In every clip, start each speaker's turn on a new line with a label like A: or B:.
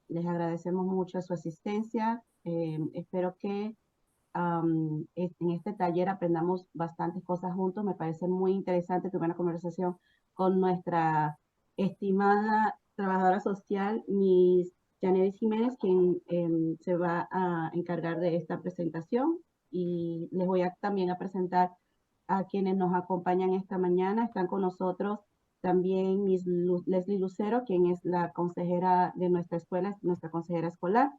A: Les agradecemos mucho su asistencia. Espero que en este taller aprendamos bastantes cosas juntos. Me parece muy interesante tuve una conversación con nuestra estimada trabajadora social, Miss Janeris Jiménez, quien se va a encargar de esta presentación. Y les voy también a presentar a quienes nos acompañan esta mañana. Están con nosotros también Miss Leslie Lucero, quien es la consejera de nuestra escuela, nuestra consejera escolar.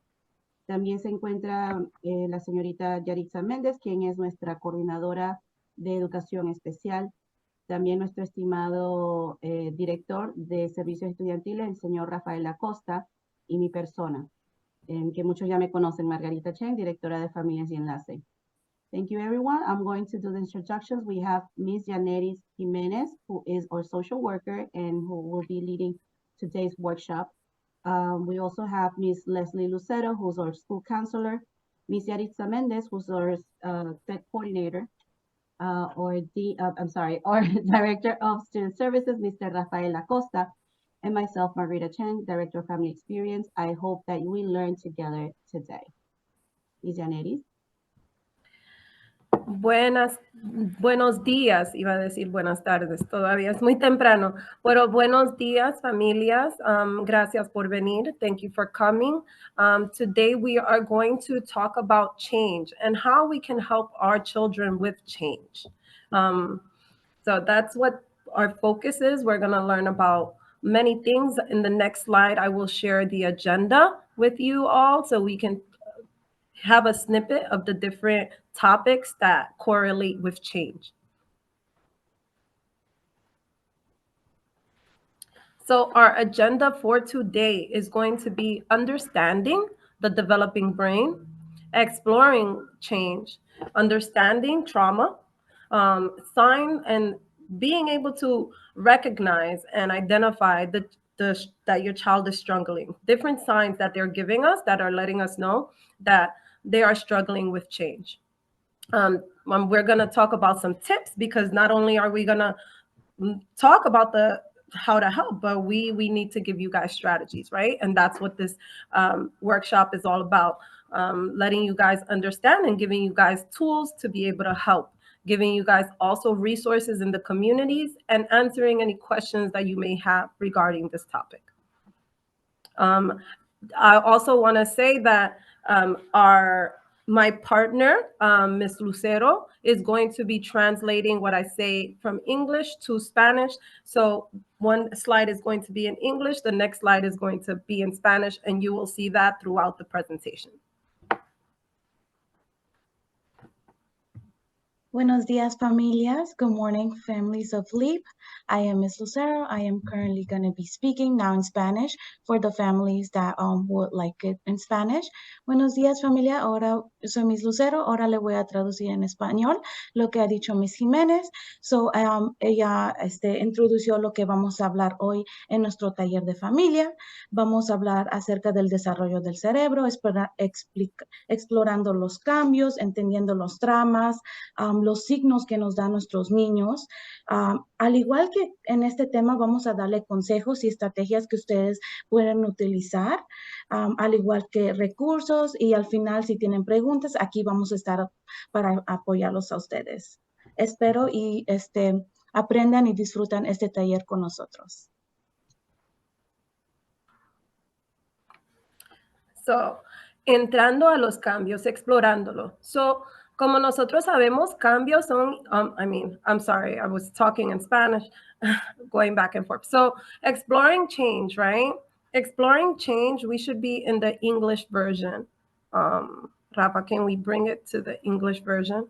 A: También se encuentra la señorita Yaritza Méndez, quien es nuestra coordinadora de educación especial. También nuestro estimado director de servicios estudiantiles, el señor Rafael Acosta, y mi persona, que muchos ya me conocen, Margarita Chen, directora de familias y enlace. Thank you, everyone. I'm going to do the introductions. We have Ms. Janeris Jimenez, who is our social worker and who will be leading today's workshop. We also have Ms. Leslie Lucero, who's our school counselor, Ms. Yaritza Mendez, who's our tech coordinator, or Director of Student Services, Mr. Rafael Acosta, and myself, Margarita Chen, Director of Family Experience. I hope that we learn together today. Ms. Janeris.
B: Buenos días, iba a decir buenas tardes, todavía es muy temprano, pero buenos días, familias. Gracias por venir. Thank you for coming. Today we are going to talk about change and how we can help our children with change. So that's what our focus is. We're going to learn about many things. In the next slide, I will share the agenda with you all so we can have a snippet of the different topics that correlate with change. So our agenda for today is going to be understanding the developing brain, exploring change, understanding trauma, sign and being able to recognize and identify that your child is struggling, different signs that they're giving us that are letting us know that they are struggling with change. We're going to talk about some tips because not only are we going to talk about the how to help, but we need to give you guys strategies, right? And that's what this workshop is all about, letting you guys understand and giving you guys tools to be able to help, giving you guys also resources in the communities and answering any questions that you may have regarding this topic. I also want to say that my partner, Ms. Lucero, is going to be translating what I say from English to Spanish. So one slide is going to be in English, the next slide is going to be in Spanish, and you will see that throughout the presentation.
C: Buenos días, familias. Good morning, families of LEAP. I am Ms. Lucero. I am currently going to be speaking now in Spanish for the families that would like it in Spanish. Buenos días, familia. Ahora soy Ms. Lucero. Ahora le voy a traducir en español lo que ha dicho Ms. Jiménez. Ella introdució lo que vamos a hablar hoy en nuestro taller de familia. Vamos a hablar acerca del desarrollo del cerebro, explorando los cambios, entendiendo los traumas, los signos que nos dan nuestros niños. Al igual que en este tema, vamos a darle consejos y estrategias que ustedes pueden utilizar, al igual que recursos, y al final, si tienen preguntas, aquí vamos a estar para apoyarlos a ustedes. Espero y aprendan y disfrutan este taller con nosotros.
B: So, entrando a los cambios, explorándolo. So, como nosotros sabemos, cambios son, I'm sorry, I was talking in Spanish, going back and forth. So, exploring change, right? Exploring change, we should be in the English version. Rafa, can we bring it to the English version?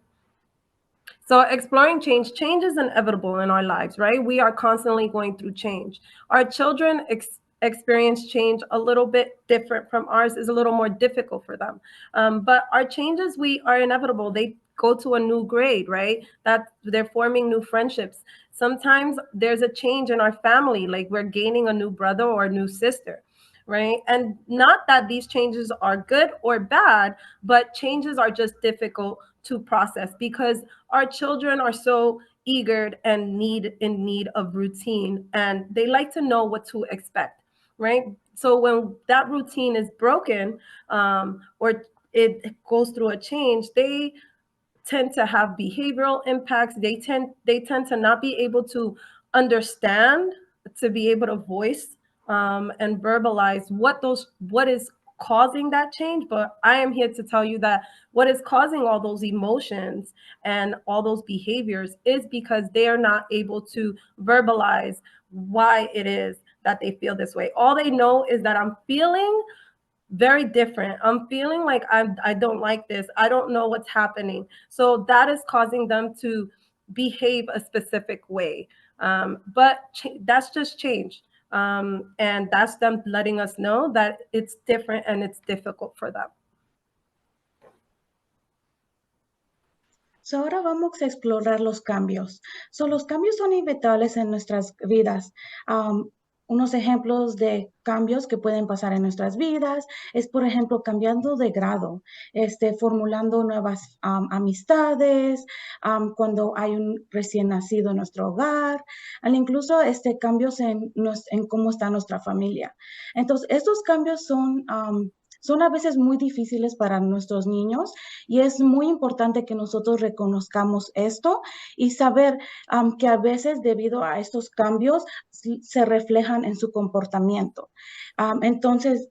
B: So exploring change is inevitable in our lives, right? We are constantly going through change. Our children experience change a little bit different from ours, is a little more difficult for them. But our changes, we are inevitable. They go to a new grade, right? That they're forming new friendships. Sometimes there's a change in our family, like we're gaining a new brother or a new sister, right? And not that these changes are good or bad, but changes are just difficult to process because our children are so eager and in need of routine, and they like to know what to expect, right? So when that routine is broken, or it goes through a change, they tend to have behavioral impacts. They tend to not be able to understand, to be able to voice, and verbalize what is causing that change. But I am here to tell you that what is causing all those emotions and all those behaviors is because they are not able to verbalize why it is that they feel this way. All they know is that I'm feeling very different. I'm feeling like I don't like this. I don't know what's happening. So that is causing them to behave a specific way. But that's just changed. And that's them letting us know that it's different and it's difficult for them.
C: So ahora vamos a explorar los cambios. Los cambios son inevitables en nuestras vidas. Unos ejemplos de cambios que pueden pasar en nuestras vidas es, por ejemplo, cambiando de grado, formulando nuevas amistades, cuando hay un recién nacido en nuestro hogar, incluso cambios en cómo está nuestra familia. Entonces, estos cambios son a veces muy difíciles para nuestros niños y es muy importante que nosotros reconozcamos esto y saber que a veces debido a estos cambios se reflejan en su comportamiento. Entonces,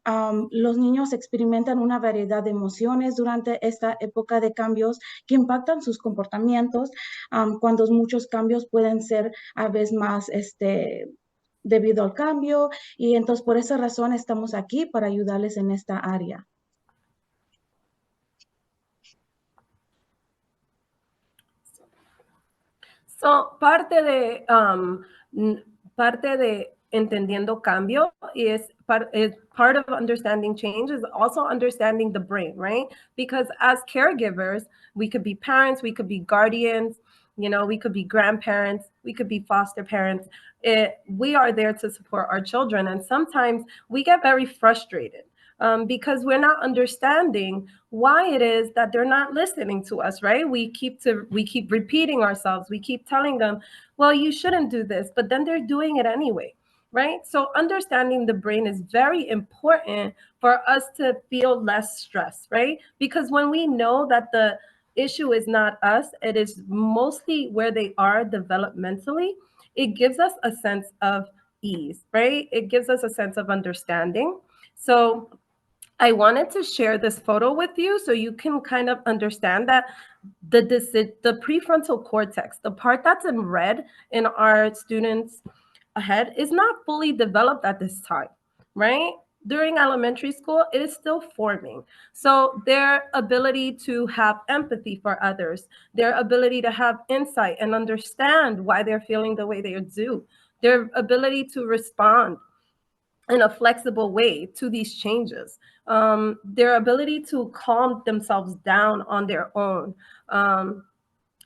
C: los niños experimentan una variedad de emociones durante esta época de cambios que impactan sus comportamientos, cuando muchos cambios pueden ser a veces más debido al cambio, y entonces por esa razón estamos aquí para ayudarles en esta área.
B: So, parte de entendiendo cambio is part of understanding change is also understanding the brain, right? Because as caregivers, we could be parents, we could be guardians, we could be grandparents, we could be foster parents. We are there to support our children. And sometimes we get very frustrated because we're not understanding why it is that they're not listening to us, right? We keep repeating ourselves. We keep telling them, well, you shouldn't do this, but then they're doing it anyway, right? So understanding the brain is very important for us to feel less stress, right? Because when we know that the issue is not us, it is mostly where they are developmentally, it gives us a sense of ease, right? It gives us a sense of understanding. So I wanted to share this photo with you so you can kind of understand that the prefrontal cortex, the part that's in red in our students' head, is not fully developed at this time, right? During elementary school, it is still forming. So their ability to have empathy for others, their ability to have insight and understand why they're feeling the way they do, their ability to respond in a flexible way to these changes, their ability to calm themselves down on their own, and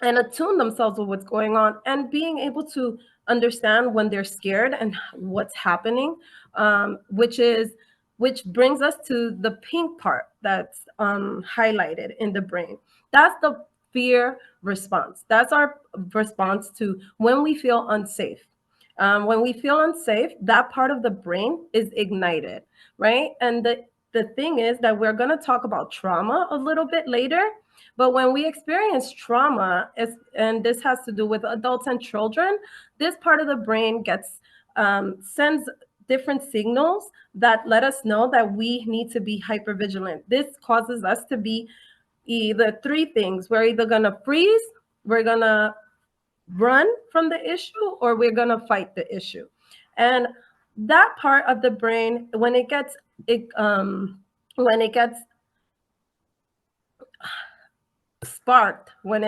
B: attune themselves with what's going on, and being able to understand when they're scared and what's happening, which brings us to the pink part that's highlighted in the brain. That's the fear response. That's our response to when we feel unsafe. When we feel unsafe, that part of the brain is ignited, right? And the thing is that we're going to talk about trauma a little bit later, but when we experience trauma, and this has to do with adults and children, this part of the brain sends different signals that let us know that we need to be hypervigilant. This causes us to be either three things. We're either going to freeze, we're going to run from the issue, or we're going to fight the issue. And that part of the brain, when it gets sparked, when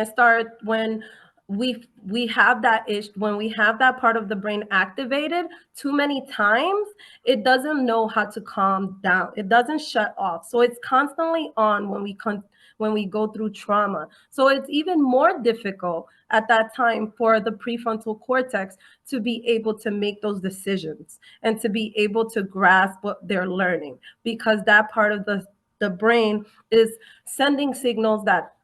B: we have that issue, when we have that part of the brain activated too many times, it doesn't know how to calm down. It doesn't shut off. So it's constantly on when we go through trauma. So it's even more difficult at that time for the prefrontal cortex to be able to make those decisions and to be able to grasp what they're learning, because that part of the brain is sending signals that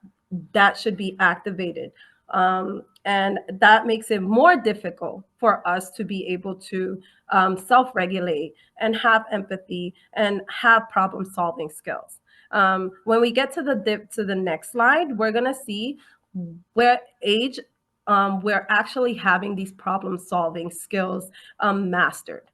B: should be activated. And that makes it more difficult for us to be able to self-regulate and have empathy and have problem-solving skills. When we get to the next slide, we're gonna see where age we're actually having these problem-solving skills mastered.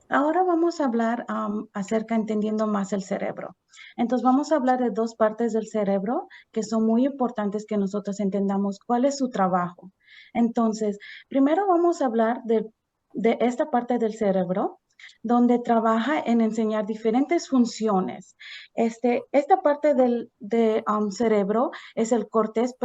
C: Ahora vamos a hablar acerca entendiendo más el cerebro. Entonces vamos a hablar de dos partes del cerebro que son muy importantes que nosotros entendamos cuál es su trabajo. Entonces, primero vamos a hablar de esta parte del cerebro donde trabaja en enseñar diferentes funciones. Esta parte del cerebro es el corteza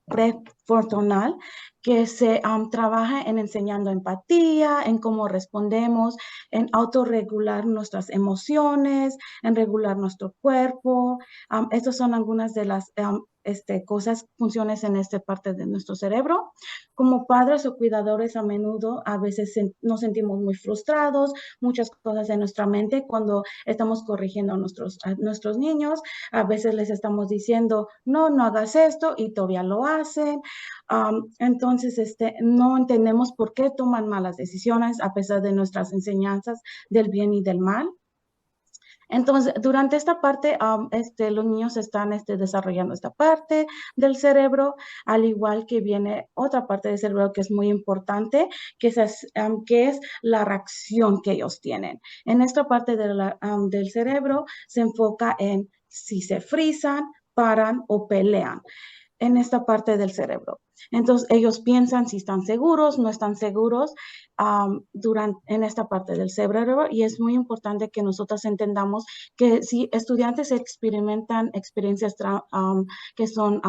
C: prefrontal que se trabaja en enseñando empatía, en cómo respondemos, en autorregular nuestras emociones, en regular nuestro cuerpo. Estas son algunas de las cosas, funciones en esta parte de nuestro cerebro. Como padres o cuidadores, a menudo a veces nos sentimos muy frustrados, muchas cosas en nuestra mente cuando estamos corrigiendo a nuestros niños. A veces les estamos diciendo, no hagas esto y todavía lo hacen. Entonces, no entendemos por qué toman malas decisiones a pesar de nuestras enseñanzas del bien y del mal. Entonces, durante esta parte, los niños están desarrollando esta parte del cerebro, al igual que viene otra parte del cerebro que es muy importante, que es la reacción que ellos tienen. En esta parte del cerebro se enfoca en si se frisan, paran o pelean en esta parte del cerebro. Entonces, ellos piensan si están seguros, no están seguros en esta parte del cerebro, y es muy importante que nosotros entendamos que si estudiantes experimentan experiencias que son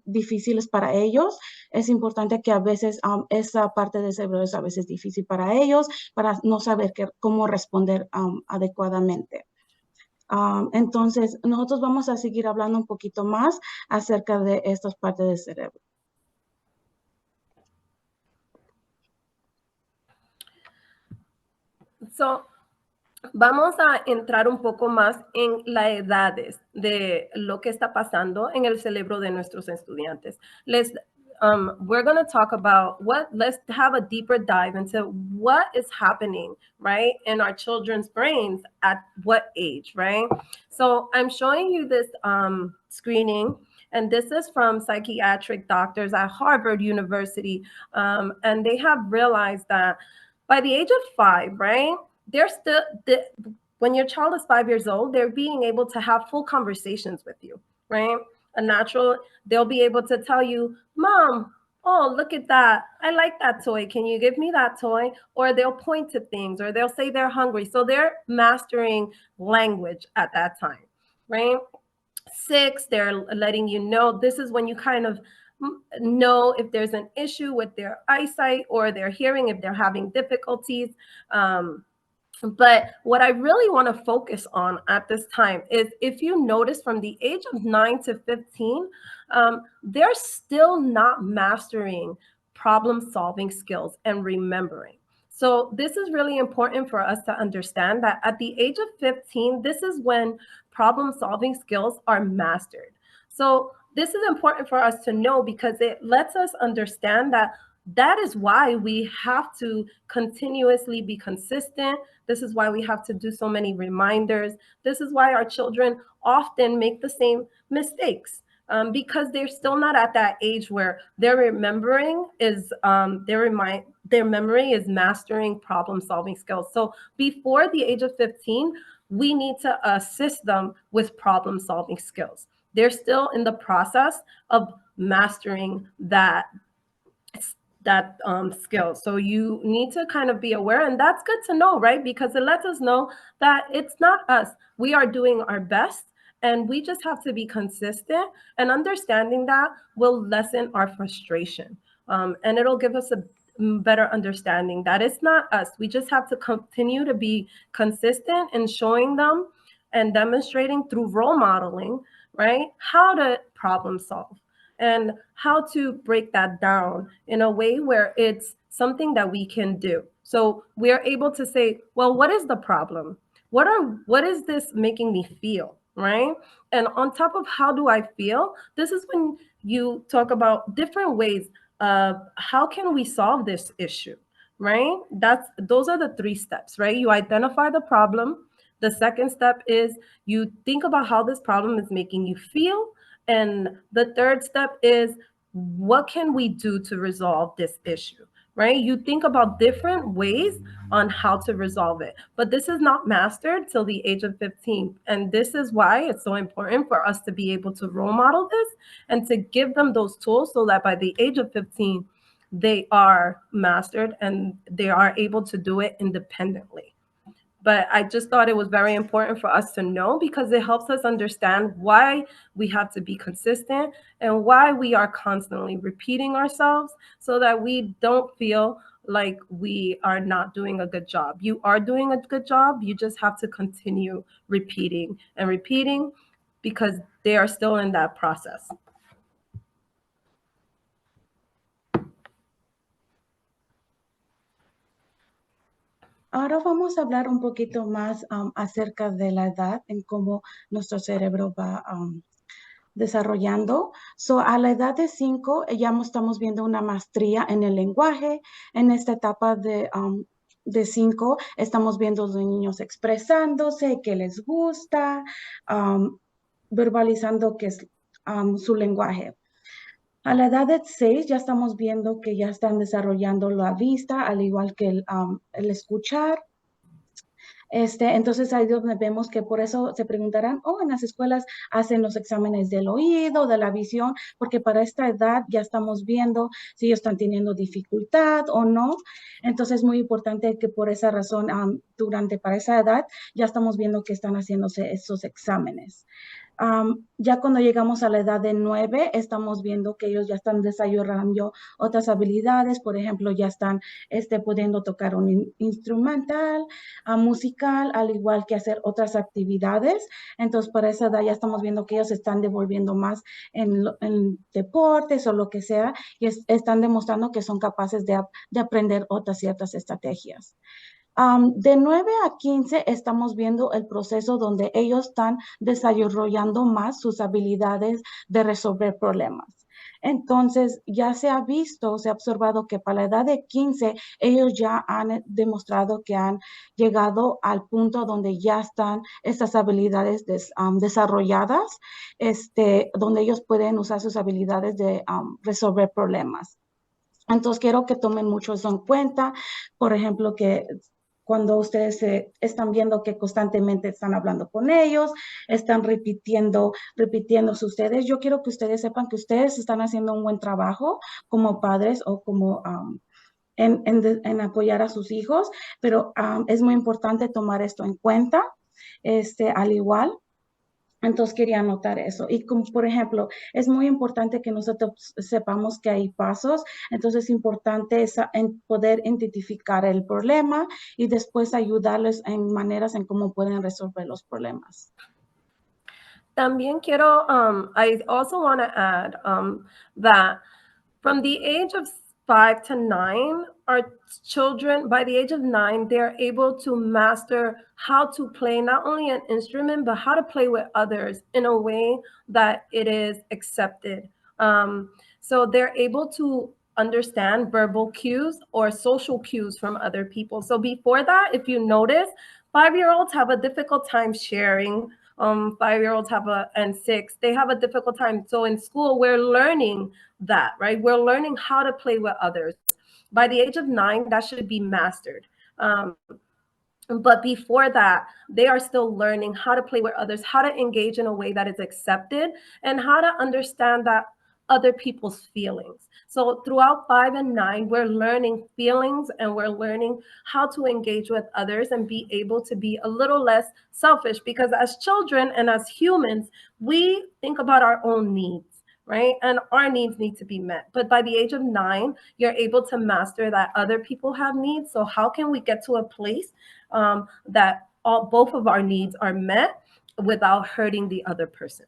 C: difíciles para ellos, es importante que a veces esa parte del cerebro es a veces difícil para ellos, para no saber cómo responder adecuadamente. Entonces, nosotros vamos a seguir hablando un poquito más acerca de estas partes del cerebro.
B: So, vamos a entrar un poco más en las edades de lo que está pasando en el cerebro de nuestros estudiantes. We're going to talk about let's have a deeper dive into what is happening, right, in our children's brains at what age, right? So I'm showing you this screening, and this is from psychiatric doctors at Harvard University, and they have realized that by the age of 5, right, they're still, when your child is 5 years old, they're being able to have full conversations with you, right? They'll be able to tell you, Mom, oh, look at that. I like that toy. Can you give me that toy? Or they'll point to things, or they'll say they're hungry. So they're mastering language at that time, right? 6, they're letting you know, this is when you kind of know if there's an issue with their eyesight or their hearing, if they're having difficulties. But what I really want to focus on at this time is, if you notice, from the age of 9 to 15, they're still not mastering problem-solving skills and remembering. So this is really important for us to understand that at the age of 15, this is when problem-solving skills are mastered. So this is important for us to know, because it lets us understand that is why we have to continuously be consistent. This is why we have to do so many reminders. This is why our children often make the same mistakes, because they're still not at that age where their memory is mastering problem-solving skills. So before the age of 15, we need to assist them with problem-solving skills. They're still in the process of mastering that skill. So you need to kind of be aware, and that's good to know, right? Because it lets us know that it's not us. We are doing our best, and we just have to be consistent, and understanding that will lessen our frustration. And it'll give us a better understanding that it's not us. We just have to continue to be consistent in showing them and demonstrating through role modeling, right, how to problem solve and how to break that down in a way where it's something that we can do. So we're able to say, well, what is the problem? what is this making me feel, right? And on top of how do I feel, this is when you talk about different ways of how can we solve this issue, right? Those are the three steps, right? You identify the problem. The second step is you think about how this problem is making you feel. And the third step is what can we do to resolve this issue, right? You think about different ways on how to resolve it. But this is not mastered till the age of 15. And this is why it's so important for us to be able to role model this and to give them those tools so that by the age of 15, they are mastered and they are able to do it independently. But I just thought it was very important for us to know because it helps us understand why we have to be consistent and why we are constantly repeating ourselves so that we don't feel like we are not doing a good job. You are doing a good job. You just have to continue repeating and repeating because they are still in that process.
C: Ahora vamos a hablar un poquito más acerca de la edad, en cómo nuestro cerebro va desarrollando. So, a la edad de 5 ya estamos viendo una maestría en el lenguaje. En esta etapa de 5 estamos viendo a los niños expresándose, qué les gusta, verbalizando qué es su lenguaje. A la edad de 6 ya estamos viendo que ya están desarrollando la vista, al igual que el escuchar. Entonces ahí es donde vemos que por eso se preguntarán, en las escuelas hacen los exámenes del oído, de la visión, porque para esta edad ya estamos viendo si ellos están teniendo dificultad o no. Entonces es muy importante que por esa razón, para esa edad, ya estamos viendo que están haciéndose esos exámenes. Ya cuando llegamos a la edad de 9, estamos viendo que ellos ya están desarrollando otras habilidades, por ejemplo, ya están pudiendo tocar un instrumental, musical, al igual que hacer otras actividades. Entonces, para esa edad ya estamos viendo que ellos se están devolviendo más en deportes o lo que sea, y están demostrando que son capaces de aprender otras ciertas estrategias. De 9 a 15 estamos viendo el proceso donde ellos están desarrollando más sus habilidades de resolver problemas. Entonces, ya se ha visto, se ha observado que para la edad de 15, ellos ya han demostrado que han llegado al punto donde ya están estas habilidades desarrolladas, donde ellos pueden usar sus habilidades de resolver problemas. Entonces, quiero que tomen mucho eso en cuenta. Por ejemplo, que cuando ustedes están viendo que constantemente están hablando con ellos, están repitiéndose ustedes. Yo quiero que ustedes sepan que ustedes están haciendo un buen trabajo como padres o como en apoyar a sus hijos, pero es muy importante tomar esto en cuenta, al igual. Entonces quería anotar eso. Y como por ejemplo, es muy importante que nosotros sepamos que hay pasos. Entonces es importante poder identificar el problema y después ayudarles en maneras en cómo pueden resolver los problemas.
B: También quiero, I also want to add that from the age of 5 to 9, our children, by the age of 9, they're able to master how to play not only an instrument, but how to play with others in a way that it is accepted. So they're able to understand verbal cues or social cues from other people. So before that, if you notice, 5-year-olds have a difficult time sharing. 5-year-olds and 6, they have a difficult time. So in school, we're learning that, right? We're learning how to play with others. By the age of 9, that should be mastered. But before that, they are still learning how to play with others, how to engage in a way that is accepted, and how to understand that other people's feelings. So throughout 5 and 9, we're learning feelings and we're learning how to engage with others and be able to be a little less selfish, because as children and as humans, we think about our own needs, right? And our needs need to be met. But by the age of 9, you're able to master that other people have needs. So how can we get to a place that both of our needs are met without hurting the other person?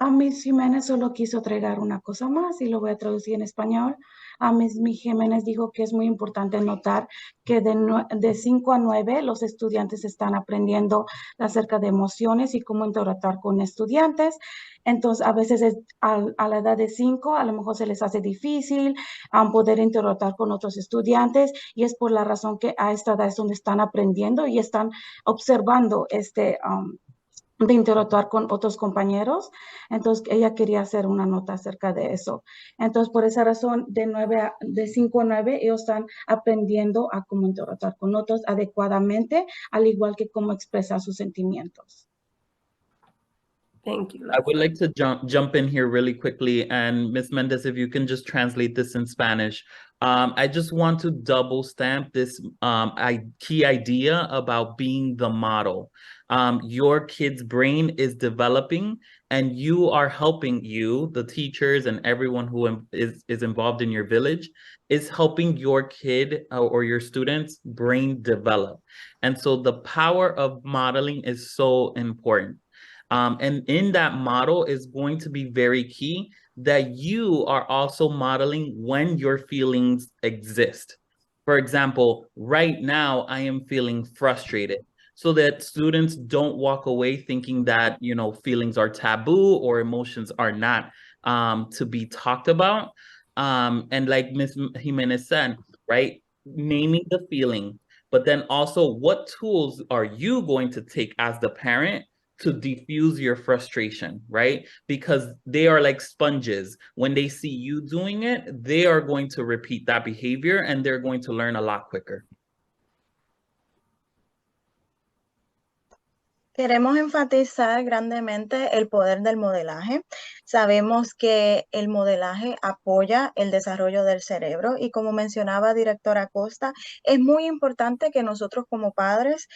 C: A Miss Jiménez solo quiso agregar una cosa más y lo voy a traducir en español. A Miss Jiménez dijo que es muy importante notar que de 5 a 9 los estudiantes están aprendiendo acerca de emociones y cómo interactuar con estudiantes. Entonces, a veces a la edad de 5 a lo mejor se les hace difícil poder interactuar con otros estudiantes y es por la razón que a esta edad es donde están aprendiendo y están observando de interactuar con otros compañeros. Entonces, ella quería hacer una nota acerca de eso. Entonces, por esa razón, de 5 a 9, ellos están aprendiendo a cómo interactuar con otros adecuadamente, al igual que cómo expresar sus sentimientos.
B: Thank you,
D: I would
B: Leslie.
D: like to jump in here really quickly, and Ms. Mendez, if you can just translate this in Spanish. I just want to double stamp this key idea about being the model. Your kid's brain is developing, and you are helping the teachers and everyone who is involved in your village, is helping your kid or your students' brain develop. And so the power of modeling is so important. And in that model is going to be very key that you are also modeling when your feelings exist. For example, right now I am feeling frustrated, so that students don't walk away thinking that, feelings are taboo or emotions are not to be talked about. And like Ms. Jimenez said, right, naming the feeling, but then also what tools are you going to take as the parent to diffuse your frustration, right? Because they are like sponges. When they see you doing it, they are going to repeat that behavior and they're going to learn a lot quicker.
E: Queremos enfatizar grandemente el poder del modelaje. Sabemos que el modelaje apoya el desarrollo del cerebro y como mencionaba directora Costa, es muy importante que nosotros como padres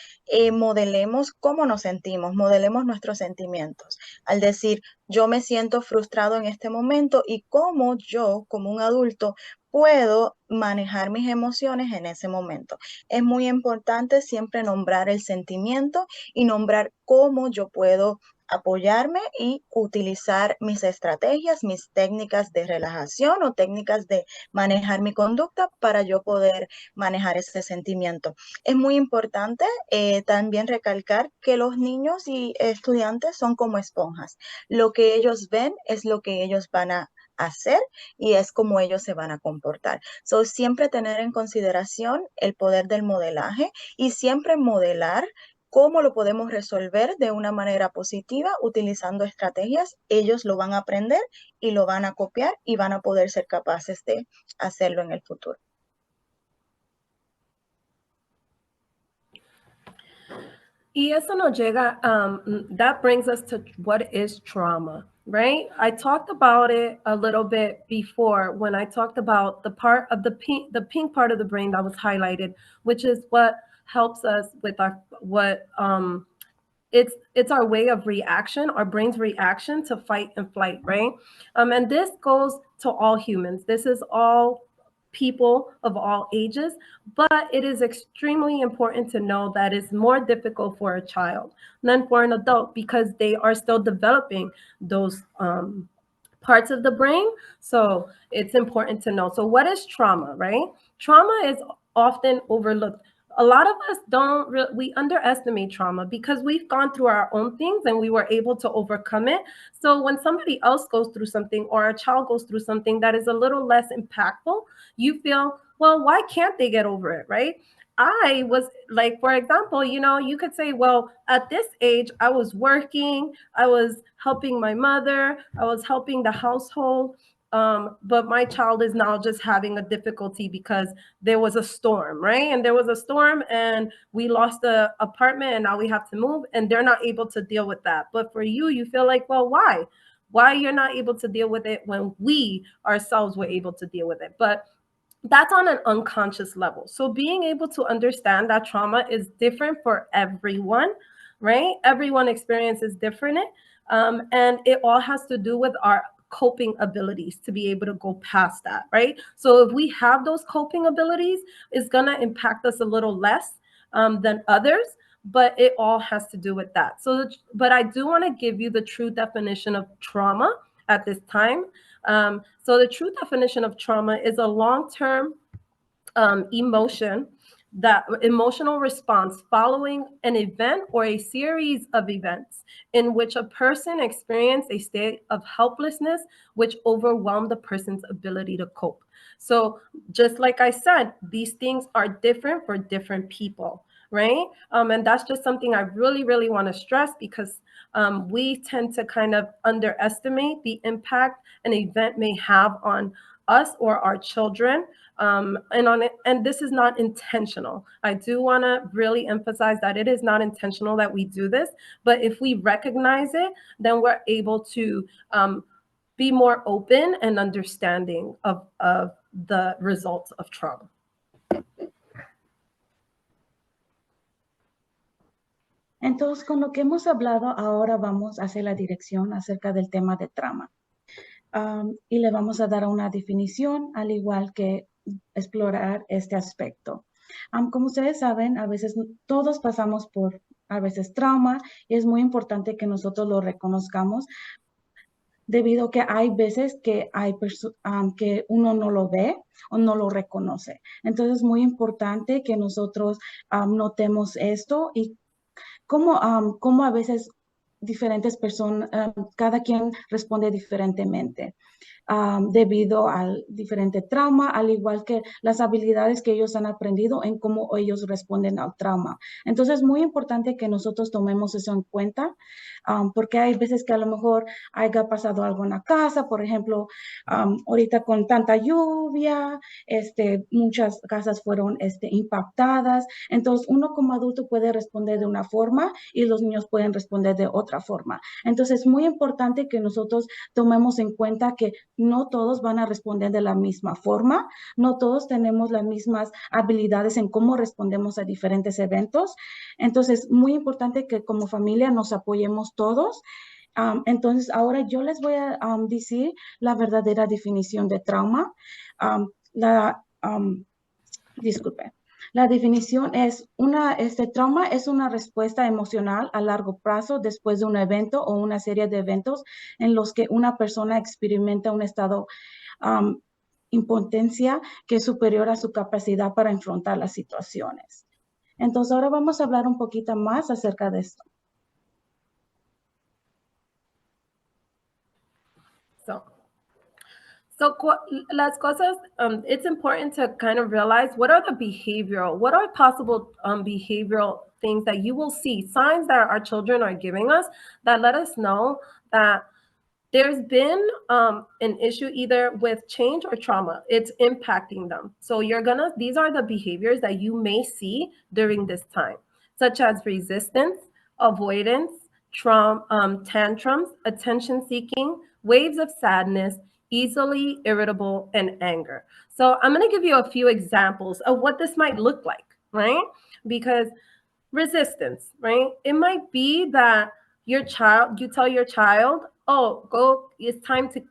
E: modelemos cómo nos sentimos, modelemos nuestros sentimientos. Al decir, yo me siento frustrado en este momento y cómo yo como un adulto puedo manejar mis emociones en ese momento. Es muy importante siempre nombrar el sentimiento y nombrar cómo yo puedo apoyarme y utilizar mis estrategias, mis técnicas de relajación o técnicas de manejar mi conducta para yo poder manejar ese sentimiento. Es muy importante también recalcar que los niños y estudiantes son como esponjas. Lo que ellos ven es lo que ellos van a hacer y es como ellos se van a comportar. So, siempre tener en consideración el poder del modelaje y siempre modelar cómo lo podemos resolver de una manera positiva utilizando estrategias. Ellos lo van a aprender y lo van a copiar y van a poder ser capaces de hacerlo en el futuro.
B: Y eso nos llega, that brings us to what is trauma, right? I talked about it a little bit before when I talked about the part of the pink part of the brain that was highlighted, which is what helps us with it's our way of reaction, our brain's reaction to fight and flight, right? And this goes to all humans. This is all people of all ages, but it is extremely important to know that it's more difficult for a child than for an adult because they are still developing those parts of the brain. So it's important to know. So what is trauma, right? Trauma is often overlooked. A lot of us we underestimate trauma because we've gone through our own things and we were able to overcome it. So when somebody else goes through something or a child goes through something that is a little less impactful, you feel, well, why can't they get over it, right? I was like, for example, you could say, well, at this age, I was working, I was helping my mother, I was helping the household. But my child is now just having a difficulty because there was a storm, right? And there was a storm and we lost the apartment and now we have to move and they're not able to deal with that. But for you, you feel like, well, why? Why you're not able to deal with it when we ourselves were able to deal with it? But that's on an unconscious level. So being able to understand that trauma is different for everyone, right? Everyone experiences different. And it all has to do with our coping abilities to be able to go past that, right? So if we have those coping abilities, it's going to impact us a little less than others. but it all has to do with that. So, but I do want to give you the true definition of trauma at this time. So the true definition of trauma is a long-term emotional response following an event or a series of events in which a person experienced a state of helplessness which overwhelmed the person's ability to cope. So just like I said, these things are different for different people, right? And that's just something I really, really want to stress, because we tend to kind of underestimate the impact an event may have on us or our children. And this is not intentional. I do want to really emphasize that it is not intentional that we do this, but if we recognize it, then we're able to be more open and understanding of the results of trauma.
C: Entonces, con lo que hemos hablado, ahora vamos a hacer la dirección acerca del tema de trauma. Y le vamos a dar una definición, al igual que explorar este aspecto. Como ustedes saben, a veces todos pasamos por, a veces, trauma, y es muy importante que nosotros lo reconozcamos, debido a que hay veces que que uno no lo ve o no lo reconoce. Entonces, es muy importante que nosotros notemos esto y cómo a veces diferentes personas, cada quien responde diferentemente. Debido al diferente trauma, al igual que las habilidades que ellos han aprendido en cómo ellos responden al trauma. Entonces, es muy importante que nosotros tomemos eso en cuenta, porque hay veces que a lo mejor haya pasado algo en la casa, por ejemplo, ahorita con tanta lluvia, muchas casas fueron impactadas. Entonces, uno como adulto puede responder de una forma y los niños pueden responder de otra forma. Entonces, es muy importante que nosotros tomemos en cuenta que no todos van a responder de la misma forma, no todos tenemos las mismas habilidades en cómo respondemos a diferentes eventos. Entonces, muy importante que como familia nos apoyemos todos. Entonces, ahora yo les voy a decir la verdadera definición de trauma. Disculpe. La definición es trauma es una respuesta emocional a largo plazo después de un evento o una serie de eventos en los que una persona experimenta un estado impotencia que es superior a su capacidad para enfrentar las situaciones. Entonces, ahora vamos a hablar un poquito más acerca de esto.
B: So las cosas, it's important to kind of realize what are possible behavioral things that you will see, signs that our children are giving us that let us know that there's been an issue either with change or trauma. It's impacting them. So these are the behaviors that you may see during this time, such as resistance, avoidance, tantrums, attention seeking, waves of sadness, easily irritable, and anger. So I'm going to give you a few examples of what this might look like, right? Because resistance, right? It might be that you tell your child, oh, it's time to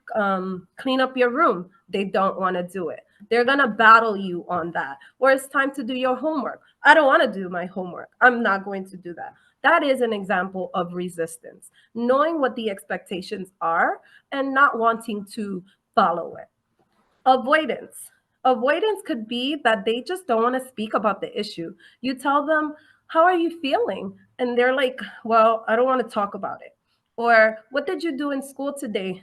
B: clean up your room. They don't want to do it. They're going to battle you on that. Or it's time to do your homework. I don't want to do my homework. I'm not going to do that. That is an example of resistance, knowing what the expectations are and not wanting to follow it. Avoidance could be that they just don't want to speak about the issue. You tell them, how are you feeling? And they're like, well, I don't want to talk about it. Or what did you do in school today?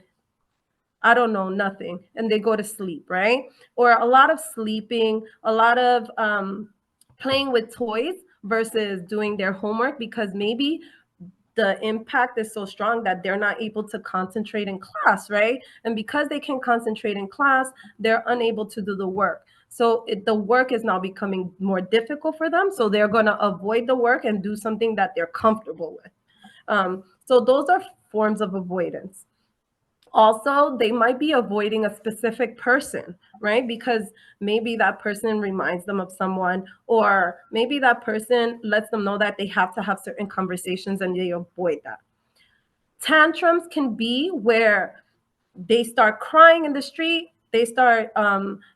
B: I don't know, nothing. And they go to sleep, right? Or a lot of sleeping, a lot of playing with toys versus doing their homework, because maybe the impact is so strong that they're not able to concentrate in class, right? And because they can concentrate in class, they're unable to do the work. So the work is now becoming more difficult for them. So they're going to avoid the work and do something that they're comfortable with. So those are forms of avoidance. Also, they might be avoiding a specific person, right? Because maybe that person reminds them of someone, or maybe that person lets them know that they have to have certain conversations and they avoid that. Tantrums can be where they start crying in the street. They start,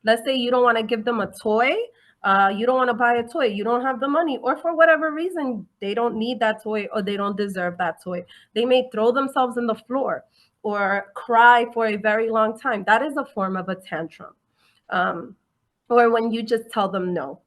B: let's say you don't want to give them a toy. You don't want to buy a toy, you don't have the money, or for whatever reason, they don't need that toy or they don't deserve that toy. They may throw themselves on the floor or cry for a very long time. That is a form of a tantrum. Or when you just tell them no.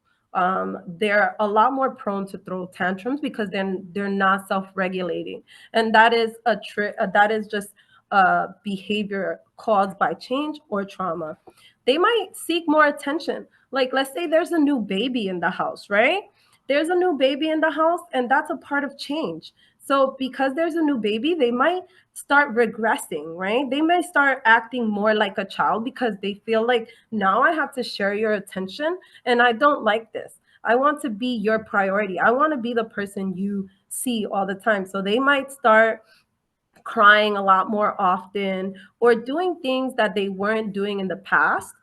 B: They're a lot more prone to throw tantrums because then they're not self-regulating, and that is that is just a behavior caused by change or trauma. They might seek more attention. Like, let's say there's a new baby in the house, right? There's a new baby in the house, and that's a part of change. So because there's a new baby, they might start regressing, right? They may start acting more like a child because they feel like, now I have to share your attention and I don't like this. I want to be your priority. I want to be the person you see all the time. So they might start crying a lot more often or doing things that they weren't doing in the past.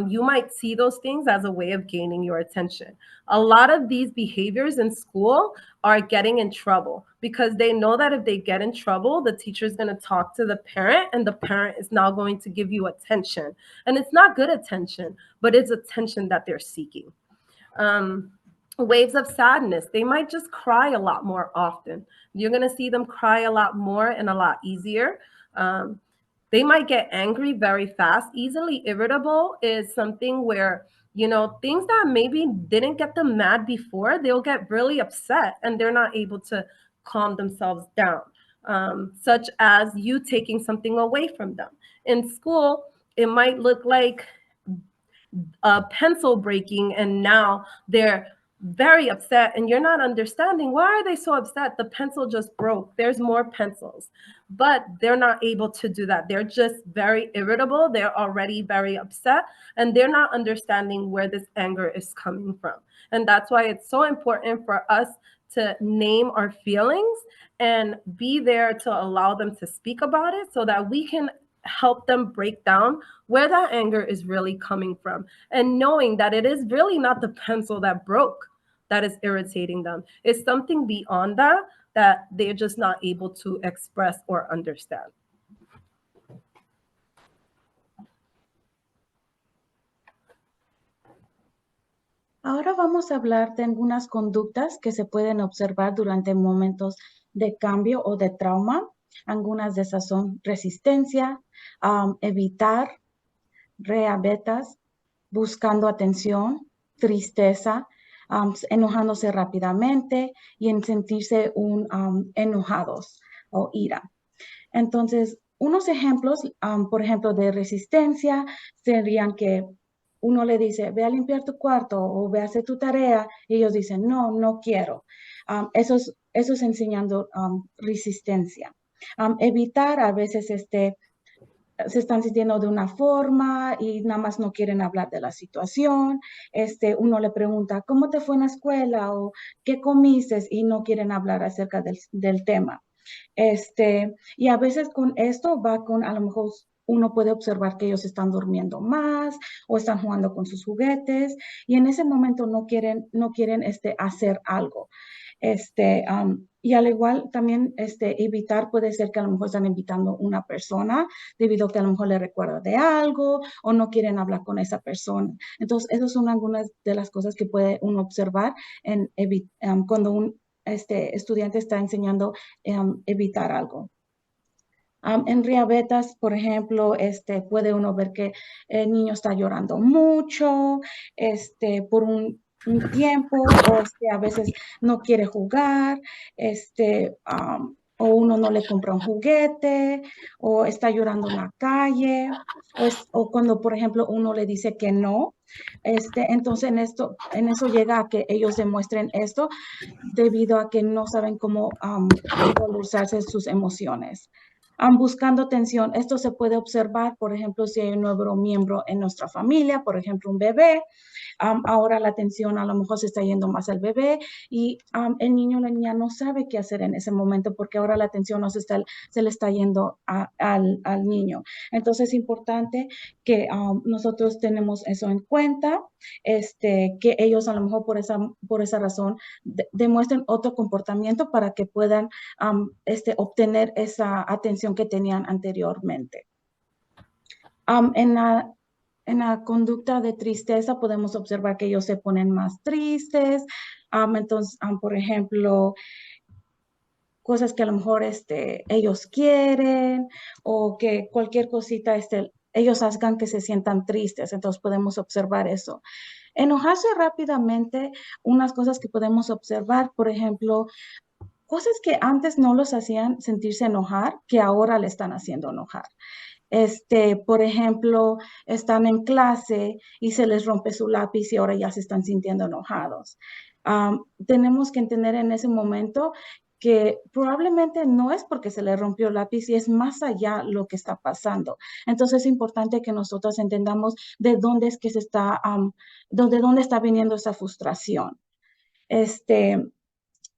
B: You might see those things as a way of gaining your attention. A lot of these behaviors in school are getting in trouble because they know that if they get in trouble, the teacher is going to talk to the parent and the parent is now going to give you attention. And it's not good attention, but it's attention that they're seeking. Waves of sadness. They might just cry a lot more often. You're going to see them cry a lot more and a lot easier. They might get angry very fast. Easily irritable is something where, things that maybe didn't get them mad before, they'll get really upset and they're not able to calm themselves down, such as you taking something away from them. In school, it might look like a pencil breaking and now they're very upset and you're not understanding, why are they so upset? The pencil just broke. There's more pencils, but they're not able to do that. They're just very irritable. They're already very upset and they're not understanding where this anger is coming from. And that's why it's so important for us to name our feelings and be there to allow them to speak about it so that we can help them break down where that anger is really coming from, and knowing that it is really not the pencil that broke that is irritating them. It's something beyond that they're just not able to express or understand.
C: Ahora vamos a hablar de algunas conductas que se pueden observar durante momentos de cambio o de trauma. Algunas de esas son resistencia, evitar, reabetas, buscando atención, tristeza, enojándose rápidamente y en sentirse enojados o ira. Entonces, unos ejemplos, por ejemplo, de resistencia serían que uno le dice, ve a limpiar tu cuarto o ve a hacer tu tarea, y ellos dicen, no, no quiero. Eso es enseñando resistencia. Evitar, a veces se están sintiendo de una forma y nada más no quieren hablar de la situación. Uno le pregunta, ¿cómo te fue en la escuela? O ¿qué comiste? Y no quieren hablar acerca del tema. Y a veces con esto va con, a lo mejor uno puede observar que ellos están durmiendo más o están jugando con sus juguetes y en ese momento no quieren hacer algo. Y al igual también evitar puede ser que a lo mejor están invitando a una persona debido a que a lo mejor le recuerda de algo o no quieren hablar con esa persona. Entonces, esas son algunas de las cosas que puede uno observar cuando un estudiante está enseñando evitar algo. En reabetas, por ejemplo, puede uno ver que el niño está llorando mucho, por un tiempo, o a veces no quiere jugar, o uno no le compra un juguete, o está llorando en la calle, o cuando, por ejemplo, uno le dice que no. Entonces, en eso llega a que ellos demuestren esto debido a que no saben cómo involucrarse sus emociones. Buscando atención, esto se puede observar, por ejemplo, si hay un nuevo miembro en nuestra familia, por ejemplo, un bebé, ahora la atención a lo mejor se está yendo más al bebé y el niño o la niña no sabe qué hacer en ese momento porque ahora la atención no se le está yendo al niño. Entonces es importante que nosotros tenemos eso en cuenta, que ellos a lo mejor por esa razón demuestren otro comportamiento para que puedan obtener esa atención que tenían anteriormente. en la conducta de tristeza podemos observar que ellos se ponen más tristes. Entonces, por ejemplo, cosas que a lo mejor ellos quieren o que cualquier cosita ellos hagan que se sientan tristes. Entonces podemos observar eso. Enojarse rápidamente, unas cosas que podemos observar, por ejemplo, cosas que antes no los hacían sentirse enojar, que ahora le están haciendo enojar. Por ejemplo, están en clase y se les rompe su lápiz y ahora ya se están sintiendo enojados. Tenemos que entender en ese momento que probablemente no es porque se le rompió el lápiz y es más allá lo que está pasando. Entonces es importante que nosotros entendamos de dónde es que de dónde está viniendo esa frustración.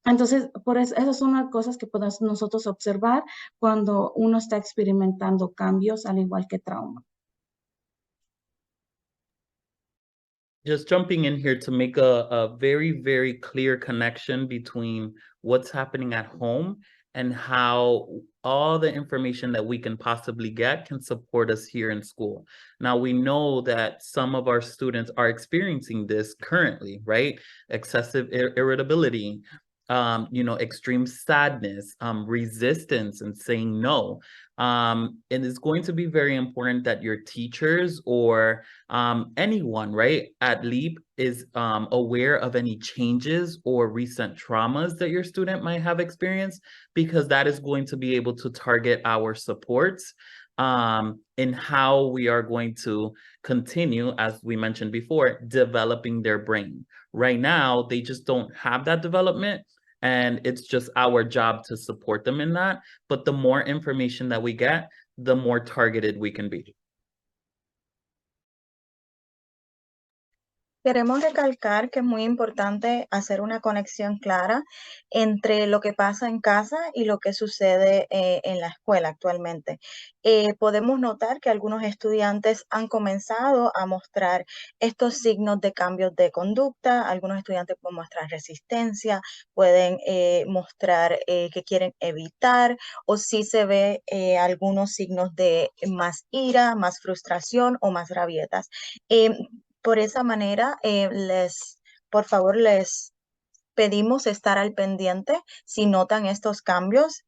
C: Entonces, por eso, esas son las cosas que podemos nosotros observar cuando uno está experimentando cambios, al igual que trauma.
D: Just jumping in here to make a very, very clear connection between what's happening at home and how all the information that we can possibly get can support us here in school. Now, we know that some of our students are experiencing this currently, right? Excessive irritability, extreme sadness, resistance, and saying no. And it's going to be very important that your teachers or anyone, right, at LEAP is aware of any changes or recent traumas that your student might have experienced, because that is going to be able to target our supports in how we are going to continue, as we mentioned before, developing their brain. Right now, they just don't have that development, and it's just our job to support them in that. But the more information that we get, the more targeted we can be.
E: Queremos recalcar que es muy importante hacer una conexión clara entre lo que pasa en casa y lo que sucede en la escuela actualmente. Podemos notar que algunos estudiantes han comenzado a mostrar estos signos de cambios de conducta. Algunos estudiantes pueden mostrar resistencia, pueden mostrar que quieren evitar, o si se ve algunos signos de más ira, más frustración o más rabietas. Por esa manera, por favor, les pedimos estar al pendiente si notan estos cambios,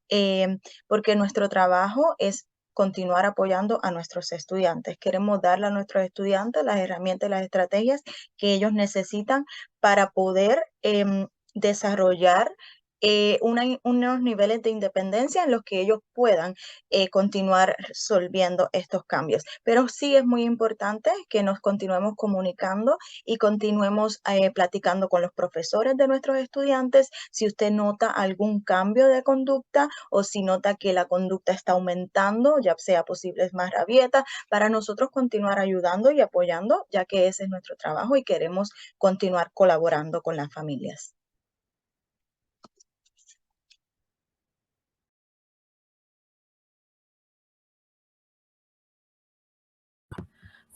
E: porque nuestro trabajo es continuar apoyando a nuestros estudiantes. Queremos darle a nuestros estudiantes las herramientas y las estrategias que ellos necesitan para poder desarrollar unos niveles de independencia en los que ellos puedan continuar resolviendo estos cambios. Pero sí es muy importante que nos continuemos comunicando y continuemos platicando con los profesores de nuestros estudiantes si usted nota algún cambio de conducta o si nota que la conducta está aumentando, ya sea posibles más rabietas, para nosotros continuar ayudando y apoyando, ya que ese es nuestro trabajo y queremos continuar colaborando con las familias.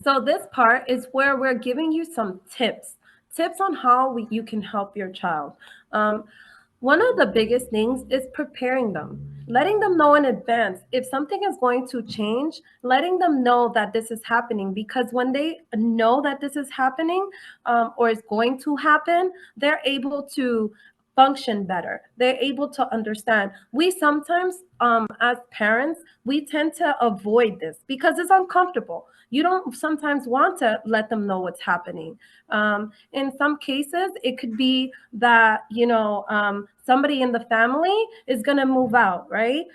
B: So this part is where we're giving you some tips on how you can help your child. One of the biggest things is preparing them, letting them know in advance if something is going to change, letting them know that this is happening, because when they know that this is happening or is going to happen, they're able to function better. They're able to understand. We sometimes, as parents, we tend to avoid this because it's uncomfortable. You don't sometimes want to let them know what's happening. In some cases, it could be that, somebody in the family is going to move out, right?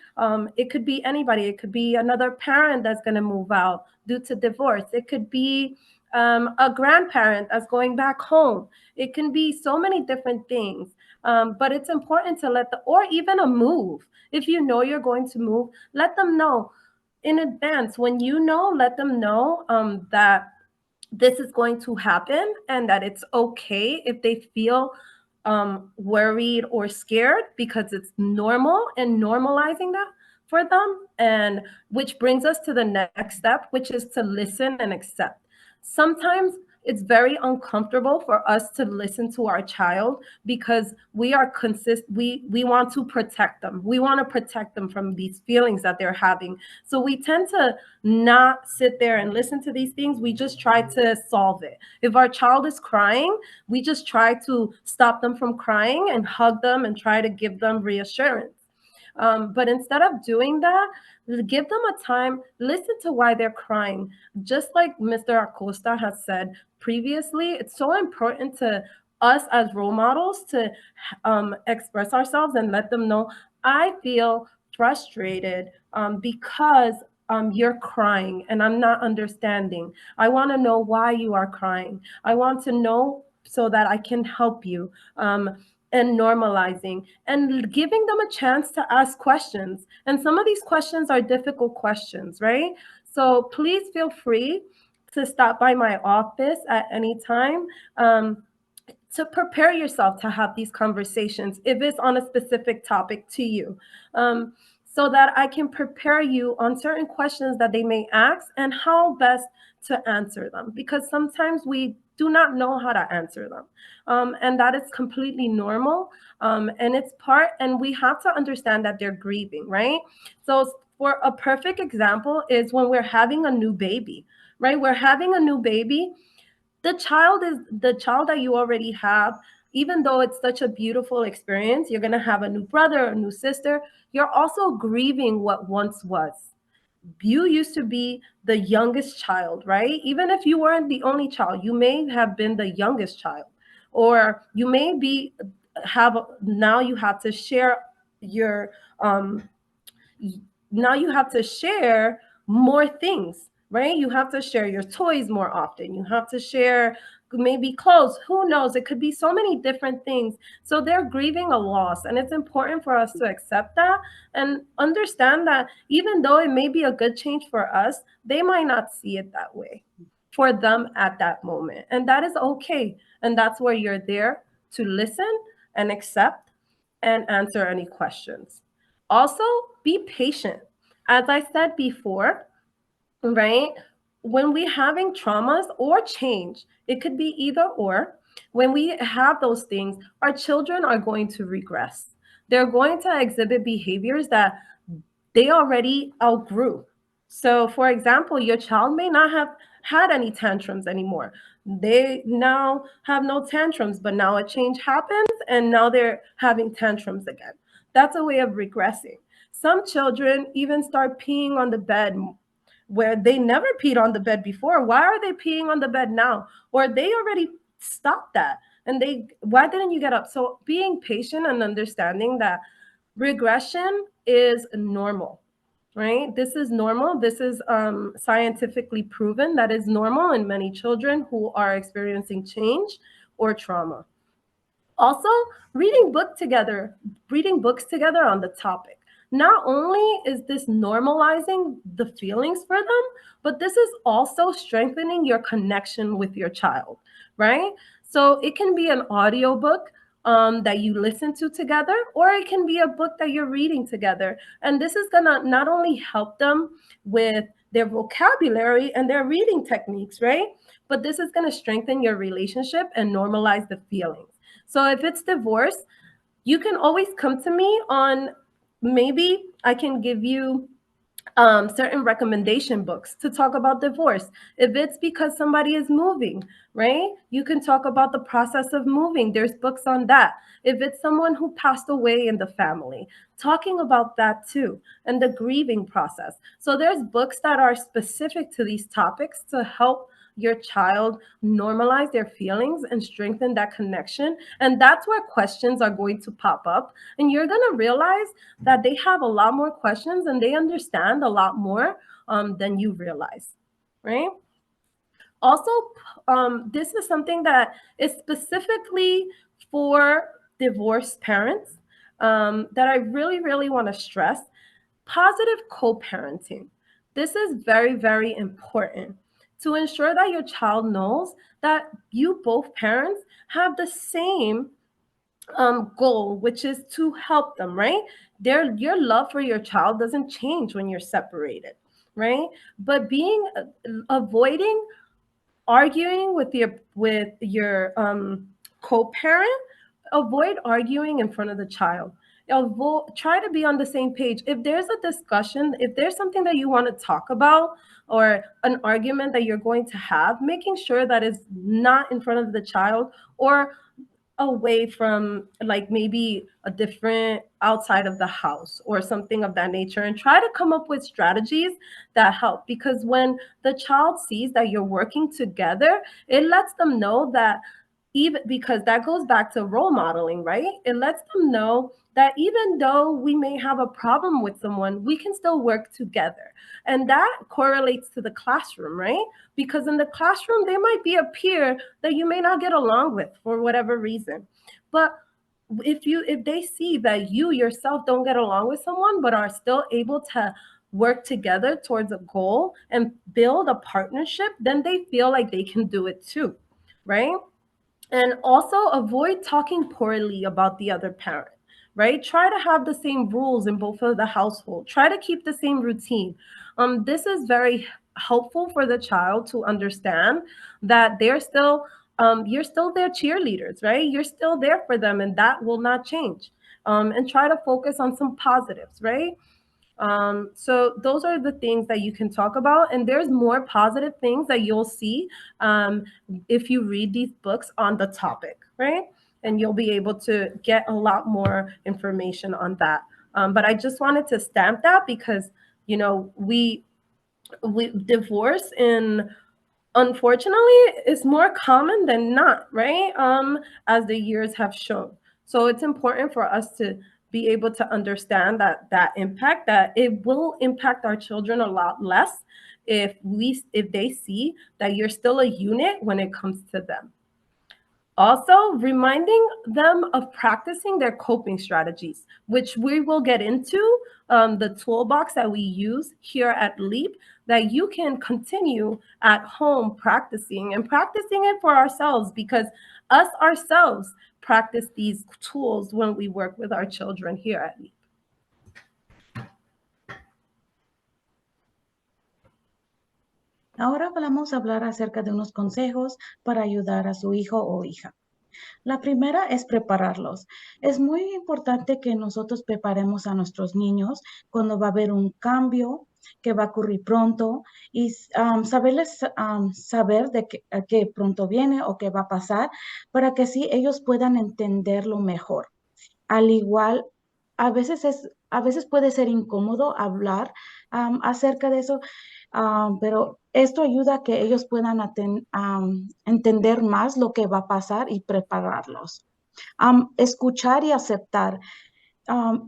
B: It could be anybody. It could be another parent that's going to move out due to divorce. It could be a grandparent that's going back home. It can be so many different things. But it's important to or even a move. If you know you're going to move, let them know in advance. When you know, let them know that this is going to happen and that it's okay if they feel worried or scared, because it's normal, and normalizing that for them. And which brings us to the next step, which is to listen and accept. Sometimes it's very uncomfortable for us to listen to our child because we are we want to protect them. We want to protect them from these feelings that they're having. So we tend to not sit there and listen to these things. We just try to solve it. If our child is crying, we just try to stop them from crying and hug them and try to give them reassurance. But instead of doing that, give them a time, listen to why they're crying. Just like Mr. Acosta has said previously, it's so important to us as role models to express ourselves and let them know, I feel frustrated because you're crying and I'm not understanding. I want to know why you are crying. I want to know so that I can help you. And normalizing and giving them a chance to ask questions. And some of these questions are difficult questions, right? So please feel free to stop by my office at any time to prepare yourself to have these conversations if it's on a specific topic to you. So that I can prepare you on certain questions that they may ask and how best to answer them. Because sometimes we do not know how to answer them. And that is completely normal. And it's and we have to understand that they're grieving, right? So for a perfect example is when we're having a new baby, right? We're having a new baby. The child that you already have, even though it's such a beautiful experience, you're going to have a new brother, a new sister. You're also grieving what once was. You used to be the youngest child, right? Even if you weren't the only child, you may have been the youngest child, or you may be now you have to share your now you have to share more things, right? You have to share your toys more often. You have to share maybe clothes. Who knows? It could be so many different things. So they're grieving a loss. And it's important for us to accept that and understand that even though it may be a good change for us, they might not see it that way for them at that moment. And that is okay. And that's where you're there to listen and accept and answer any questions. Also, be patient. As I said before, right? When we're having traumas or change, it could be either or. When we have those things, our children are going to regress. They're going to exhibit behaviors that they already outgrew. So, for example, your child may not have had any tantrums anymore. They now have no tantrums, but now a change happens and now they're having tantrums again. That's a way of regressing. Some children even start peeing on the bed where they never peed on the bed before. Why are they peeing on the bed now? Or they already stopped that. And why didn't you get up? So being patient and understanding that regression is normal, right? This is normal. This is scientifically proven that is normal in many children who are experiencing change or trauma. Also, reading books together on the topic. Not only is this normalizing the feelings for them, but this is also strengthening your connection with your child, right? So it can be an audio book that you listen to together, or it can be a book that you're reading together. And this is gonna not only help them with their vocabulary and their reading techniques, right? But this is gonna strengthen your relationship and normalize the feelings. So if it's divorce, you can always come to me on, maybe I can give you certain recommendation books to talk about divorce. If it's because somebody is moving, right? You can talk about the process of moving. There's books on that. If it's someone who passed away in the family, talking about that too, and the grieving process. So there's books that are specific to these topics to help your child normalize their feelings and strengthen that connection. And that's where questions are going to pop up. And you're going to realize that they have a lot more questions and they understand a lot more than you realize, right? Also, this is something that is specifically for divorced parents that I really, really want to stress. Positive co-parenting. This is very, very important to ensure that your child knows that you both parents have the same goal, which is to help them, right? Your love for your child doesn't change when you're separated, right? But avoiding arguing with your co-parent, avoid arguing in front of the child. Try to be on the same page. If there's a discussion, if there's something that you want to talk about or an argument that you're going to have, making sure that it's not in front of the child or away from, like, maybe a different outside of the house or something of that nature, and try to come up with strategies that help. Because when the child sees that you're working together, it lets them know that, even because that goes back to role modeling, right? It lets them know that even though we may have a problem with someone, we can still work together. And that correlates to the classroom, right? Because in the classroom, there might be a peer that you may not get along with for whatever reason. But if they see that you yourself don't get along with someone, but are still able to work together towards a goal and build a partnership, then they feel like they can do it too, right? And also avoid talking poorly about the other parent, right? Try to have the same rules in both of the household. Try to keep the same routine. This is very helpful for the child to understand that they're still, you're still their cheerleaders, right? You're still there for them, and that will not change. And try to focus on some positives, right? So those are the things that you can talk about. And there's more positive things that you'll see if you read these books on the topic, right? And you'll be able to get a lot more information on that. But I just wanted to stamp that because, you know, we divorce in, unfortunately, is more common than not, right? As the years have shown. So it's important for us to be able to understand that impact, that it will impact our children a lot less if they see that you're still a unit when it comes to them. Also, reminding them of practicing their coping strategies, which we will get into, the toolbox that we use here at LEAP, that you can continue at home practicing and practicing it for ourselves, because us ourselves practice these tools when we work with our children here at LEAP.
C: Ahora vamos a hablar acerca de unos consejos para ayudar a su hijo o hija. La primera es prepararlos. Es muy importante que nosotros preparemos a nuestros niños cuando va a haber un cambio que va a ocurrir pronto y saber de que pronto viene o que va a pasar para que así ellos puedan entenderlo mejor. Al igual, a veces puede ser incómodo hablar acerca de eso, pero esto ayuda a que ellos puedan entender más lo que va a pasar y prepararlos. Escuchar y aceptar,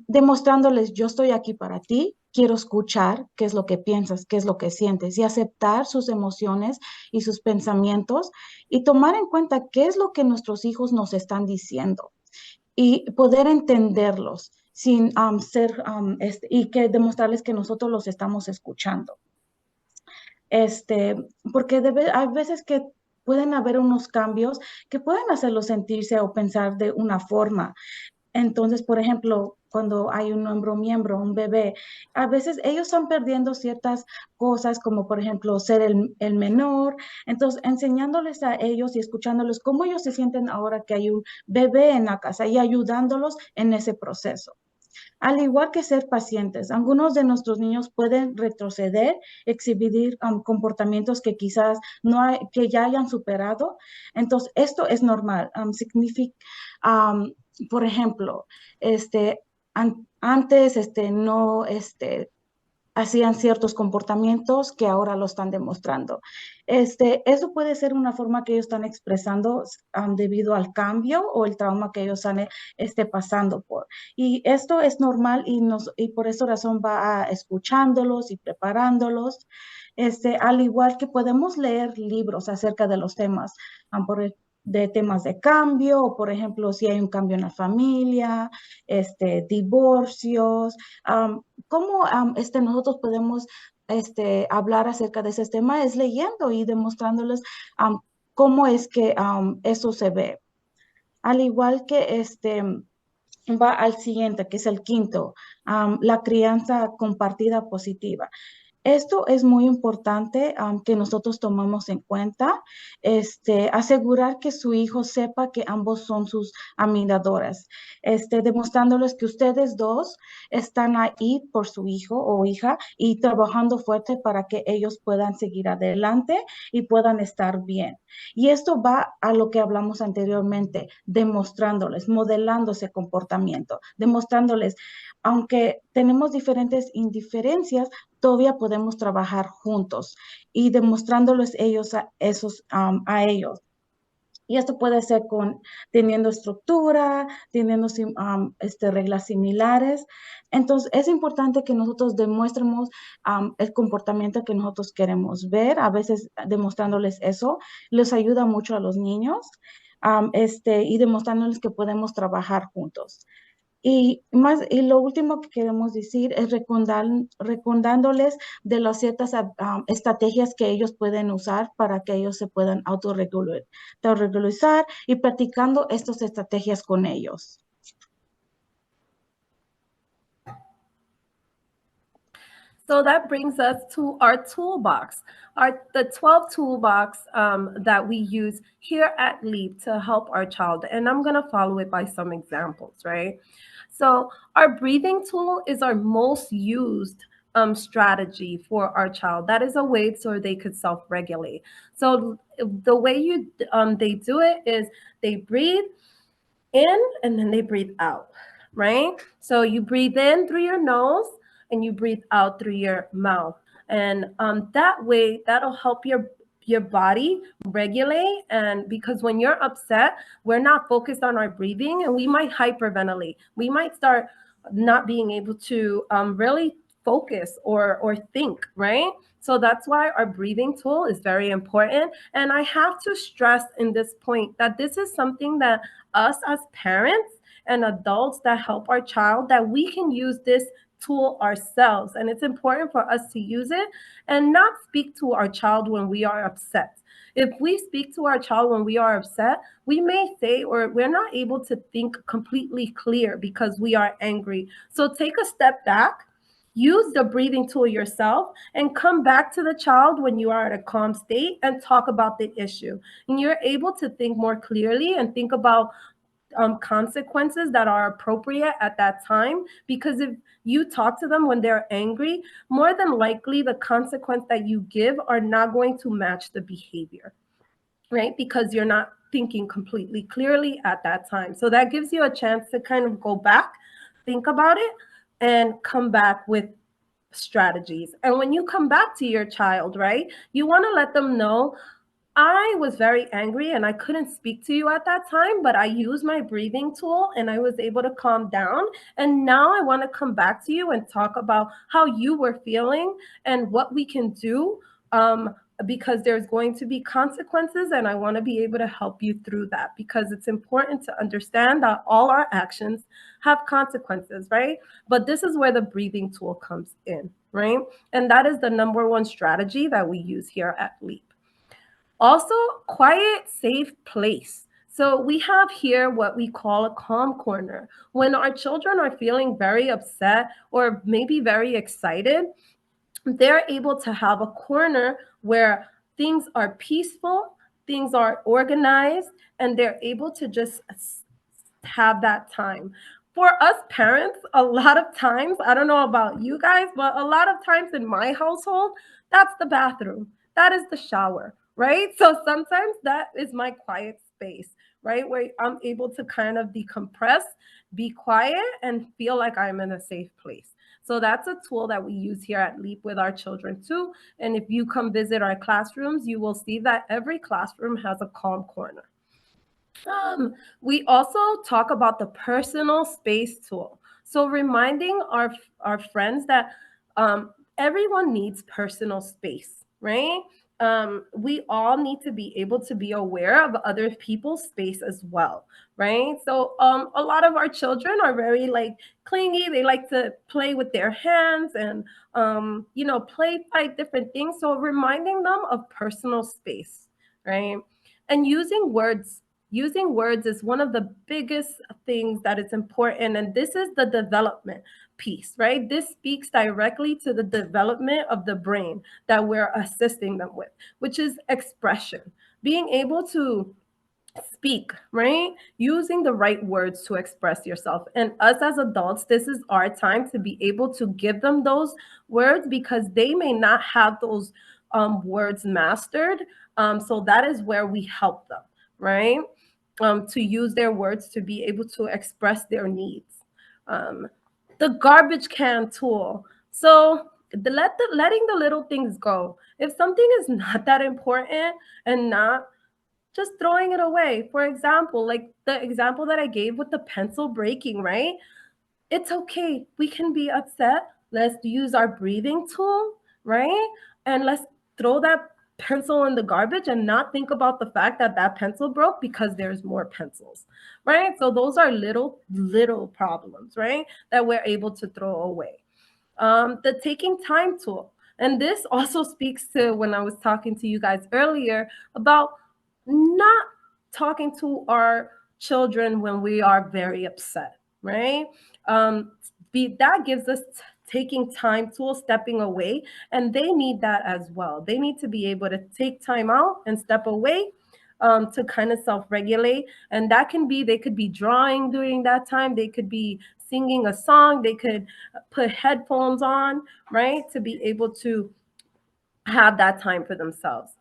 C: demostrándoles yo estoy aquí para ti, quiero escuchar qué es lo que piensas, qué es lo que sientes y aceptar sus emociones y sus pensamientos y tomar en cuenta qué es lo que nuestros hijos nos están diciendo y poder entenderlos sin y que demostrarles que nosotros los estamos escuchando. Porque hay veces que pueden haber unos cambios que pueden hacerlos sentirse o pensar de una forma. Entonces, por ejemplo, cuando hay un nuevo miembro, un bebé, a veces ellos están perdiendo ciertas cosas, como por ejemplo ser el menor. Entonces, enseñándoles a ellos y escuchándolos cómo ellos se sienten ahora que hay un bebé en la casa y ayudándolos en ese proceso. Al igual que ser pacientes, algunos de nuestros niños pueden retroceder, exhibir comportamientos que quizás que ya hayan superado. Entonces, esto es normal. Significa, por ejemplo, antes no hacían ciertos comportamientos que ahora lo están demostrando. Eso puede ser una forma que ellos están expresando debido al cambio o el trauma que ellos están pasando por. Y esto es normal y por esa razón va escuchándolos y preparándolos. Al igual que podemos leer libros acerca de los temas, de temas de cambio, o por ejemplo, si hay un cambio en la familia, divorcios, cómo nosotros podemos hablar acerca de ese tema es leyendo y demostrándoles cómo es que eso se ve. Al igual que va al siguiente, que es el quinto, la crianza compartida positiva. Esto es muy importante que nosotros tomamos en cuenta, asegurar que su hijo sepa que ambos son sus admiradoras, demostrándoles que ustedes dos están ahí por su hijo o hija y trabajando fuerte para que ellos puedan seguir adelante y puedan estar bien. Y esto va a lo que hablamos anteriormente, demostrándoles, modelando ese comportamiento, demostrándoles, aunque tenemos diferentes indiferencias, todavía podemos trabajar juntos y demostrándoles ellos a ellos. Y esto puede ser teniendo estructura, teniendo reglas similares. Entonces, es importante que nosotros demuestremos el comportamiento que nosotros queremos ver. A veces demostrándoles eso les ayuda mucho a los niños, y demostrándoles que podemos trabajar juntos. Y lo último que queremos decir es recordándoles de las ciertas estrategias que ellos pueden usar para que ellos se puedan autorregularizar y practicando estas estrategias con ellos.
B: So that brings us to our toolbox, the 12 toolbox that we use here at LEAP to help our child. And I'm going to follow it by some examples, right? So our breathing tool is our most used strategy for our child. That is a way so they could self-regulate. So the way they do it is they breathe in and then they breathe out, right? So you breathe in through your nose and you breathe out through your mouth. And that way, that'll help your body regulate. And because when you're upset, we're not focused on our breathing and we might hyperventilate. We might start not being able to really focus or think, right? So that's why our breathing tool is very important. And I have to stress in this point that this is something that us as parents and adults that help our child, that we can use this tool ourselves. And it's important for us to use it and not speak to our child when we are upset. If we speak to our child when we are upset, we may say, or we're not able to think completely clear because we are angry. So take a step back, use the breathing tool yourself, and come back to the child when you are at a calm state and talk about the issue. And you're able to think more clearly and think about consequences that are appropriate at that time. Because if you talk to them when they're angry, more than likely the consequence that you give are not going to match the behavior, right? Because you're not thinking completely clearly at that time. So that gives you a chance to kind of go back, think about it, and come back with strategies. And when you come back to your child, right, you want to let them know, I was very angry and I couldn't speak to you at that time, but I used my breathing tool and I was able to calm down. And now I want to come back to you and talk about how you were feeling and what we can do, because there's going to be consequences. And I want to be able to help you through that, because it's important to understand that all our actions have consequences, right? But this is where the breathing tool comes in, right? And that is the number one strategy that we use here at LEAP. Also, quiet, safe place. So we have here what we call a calm corner. When our children are feeling very upset or maybe very excited, they're able to have a corner where things are peaceful, things are organized, and they're able to just have that time. For us parents, a lot of times, I don't know about you guys, but a lot of times in my household, that's the bathroom, that is the shower, right? So sometimes that is my quiet space, right? Where I'm able to kind of decompress, be quiet, and feel like I'm in a safe place. So that's a tool that we use here at LEAP with our children too. And if you come visit our classrooms, you will see that every classroom has a calm corner. We also talk about the personal space tool. So reminding our friends that everyone needs personal space, right? We all need to be able to be aware of other people's space as well, right? So a lot of our children are very like clingy. They like to play with their hands and play fight different things. So reminding them of personal space, right? And using words Using words is one of the biggest things that is important, and this is the development piece, right? This speaks directly to the development of the brain that we're assisting them with, which is expression. Being able to speak, right? Using the right words to express yourself. And us as adults, this is our time to be able to give them those words because they may not have those words mastered. So that is where we help them, right? To use their words to be able to express their needs. The garbage can tool. So letting the little things go. If something is not that important and not just throwing it away. For example, like the example that I gave with the pencil breaking, right? It's okay. We can be upset. Let's use our breathing tool, right? And let's throw that pencil in the garbage and not think about the fact that that pencil broke because there's more pencils, right? So those are little problems, right? That we're able to throw away. The taking time tool. And this also speaks to when I was talking to you guys earlier about not talking to our children when we are very upset, right? That gives us taking time tool, stepping away, and they need that as well. They need to be able to take time out and step away to kind of self-regulate. And that can be, they could be drawing during that time. They could be singing a song. They could put headphones on, right? To be able to have that time for themselves.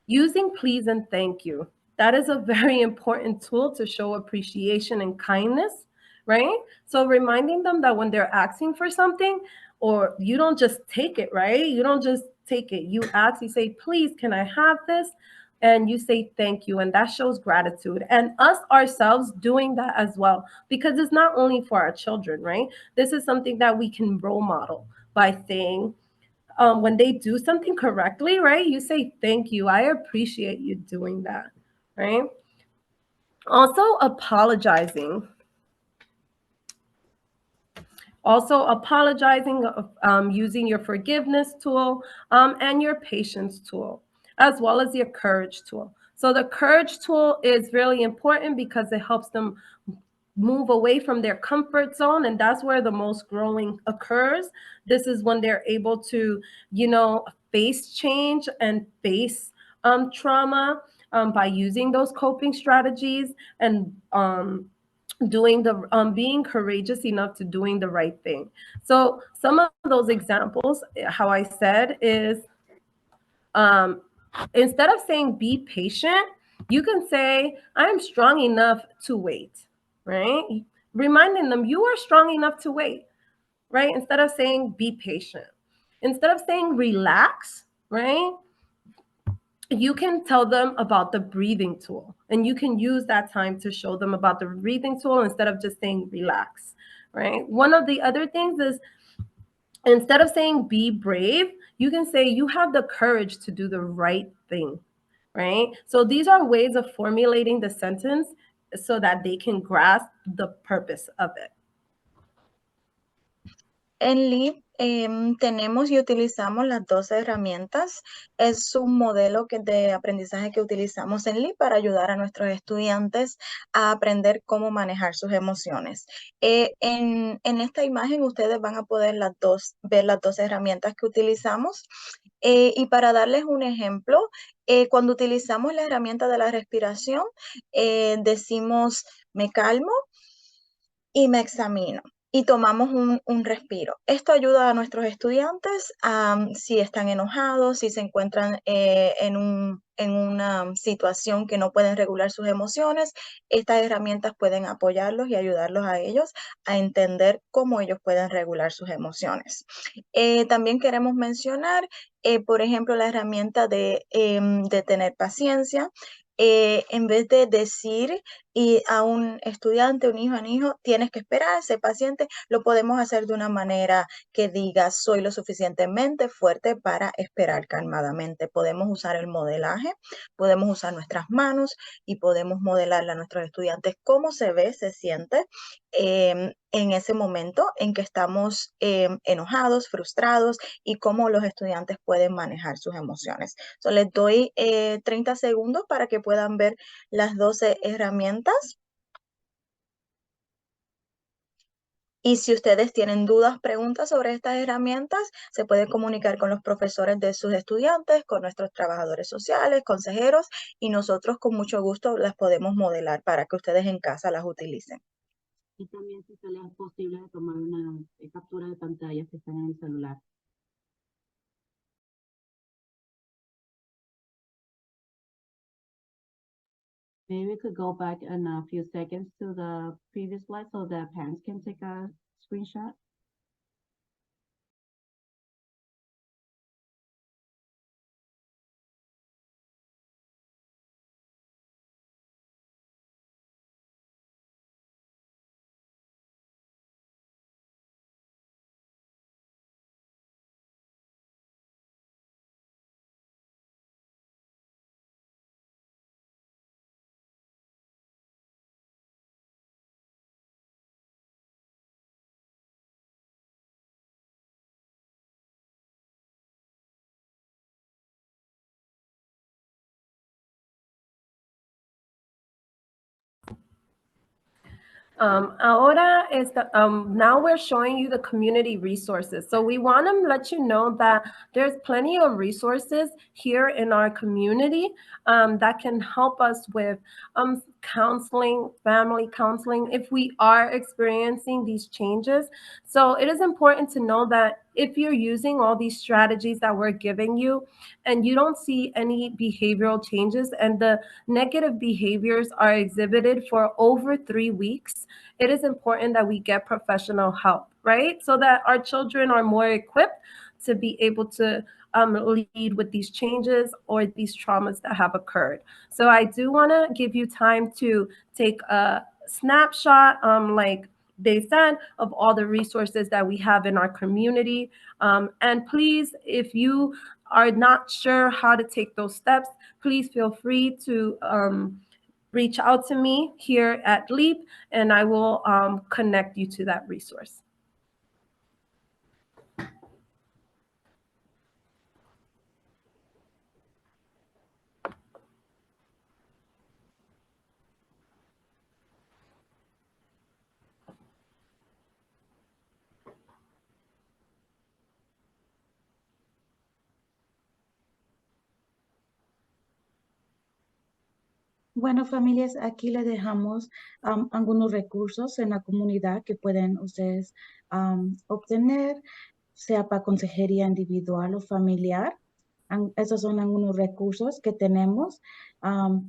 B: Using please and thank you. That is a very important tool to show appreciation and kindness, right? So reminding them that when they're asking for something, or you don't just take it, right? You don't just take it. You ask, you say, please, can I have this? And you say thank you, and that shows gratitude. And us ourselves doing that as well, because it's not only for our children, right? This is something that we can role model by saying, when they do something correctly, right? You say, thank you. I appreciate you doing that, right? Also apologizing. Using your forgiveness tool and your patience tool, as well as your courage tool. So the courage tool is really important because it helps them move away from their comfort zone, and that's where the most growing occurs. This is when they're able to, face change and face trauma by using those coping strategies and doing the being courageous enough to doing the right thing. So some of those examples, how I said, is instead of saying be patient, you can say I'm strong enough to wait, right? Reminding them you are strong enough to wait, right? Instead of saying be patient. Instead of saying relax, right? You can tell them about the breathing tool, and you can use that time to show them about the breathing tool instead of just saying relax, right? One of the other things is, instead of saying be brave, you can say you have the courage to do the right thing, right? So these are ways of formulating the sentence so that they can grasp the purpose of it.
E: En LEAP tenemos y utilizamos las 12 herramientas. Es un modelo de aprendizaje que utilizamos en LEAP para ayudar a nuestros estudiantes a aprender cómo manejar sus emociones. En esta imagen ustedes van a poder ver las 12 herramientas que utilizamos. Y para darles un ejemplo, cuando utilizamos la herramienta de la respiración, decimos me calmo y me examino. Y tomamos un respiro. Esto ayuda a nuestros estudiantes si están enojados, si se encuentran en una situación que no pueden regular sus emociones. Estas herramientas pueden apoyarlos y ayudarlos a ellos a entender cómo ellos pueden regular sus emociones. También queremos mencionar, por ejemplo, la herramienta de tener paciencia. En vez de decir y a un estudiante, un hijo, tienes que esperar, ser paciente, lo podemos hacer de una manera que diga, soy lo suficientemente fuerte para esperar calmadamente. Podemos usar el modelaje, podemos usar nuestras manos y podemos modelarle a nuestros estudiantes cómo se ve, se siente en ese momento en que estamos enojados, frustrados y cómo los estudiantes pueden manejar sus emociones. So, les doy 30 segundos para que puedan ver las 12 herramientas. Y si ustedes tienen dudas, preguntas sobre estas herramientas, se pueden comunicar con los profesores de sus estudiantes, con nuestros trabajadores sociales, consejeros, y nosotros con mucho gusto las podemos modelar para que ustedes en casa las utilicen.
A: Y también si se les es posible tomar una captura de pantalla que están en el celular. Maybe we could go back in a few seconds to the previous slide so that parents can take a screenshot.
B: Now we're showing you the community resources. So we want to let you know that there's plenty of resources here in our community that can help us with counseling, family counseling, if we are experiencing these changes. So it is important to know that if you're using all these strategies that we're giving you and you don't see any behavioral changes and the negative behaviors are exhibited for over 3 weeks, it is important that we get professional help, right? So that our children are more equipped to be able to lead with these changes or these traumas that have occurred. So I do want to give you time to take a snapshot, like they said, of all the resources that we have in our community. And please, if you are not sure how to take those steps, please feel free to reach out to me here at LEAP, and I will connect you to that resource.
C: Bueno, familias, aquí les dejamos algunos recursos en la comunidad que pueden ustedes obtener, sea para consejería individual o familiar. Esos son algunos recursos que tenemos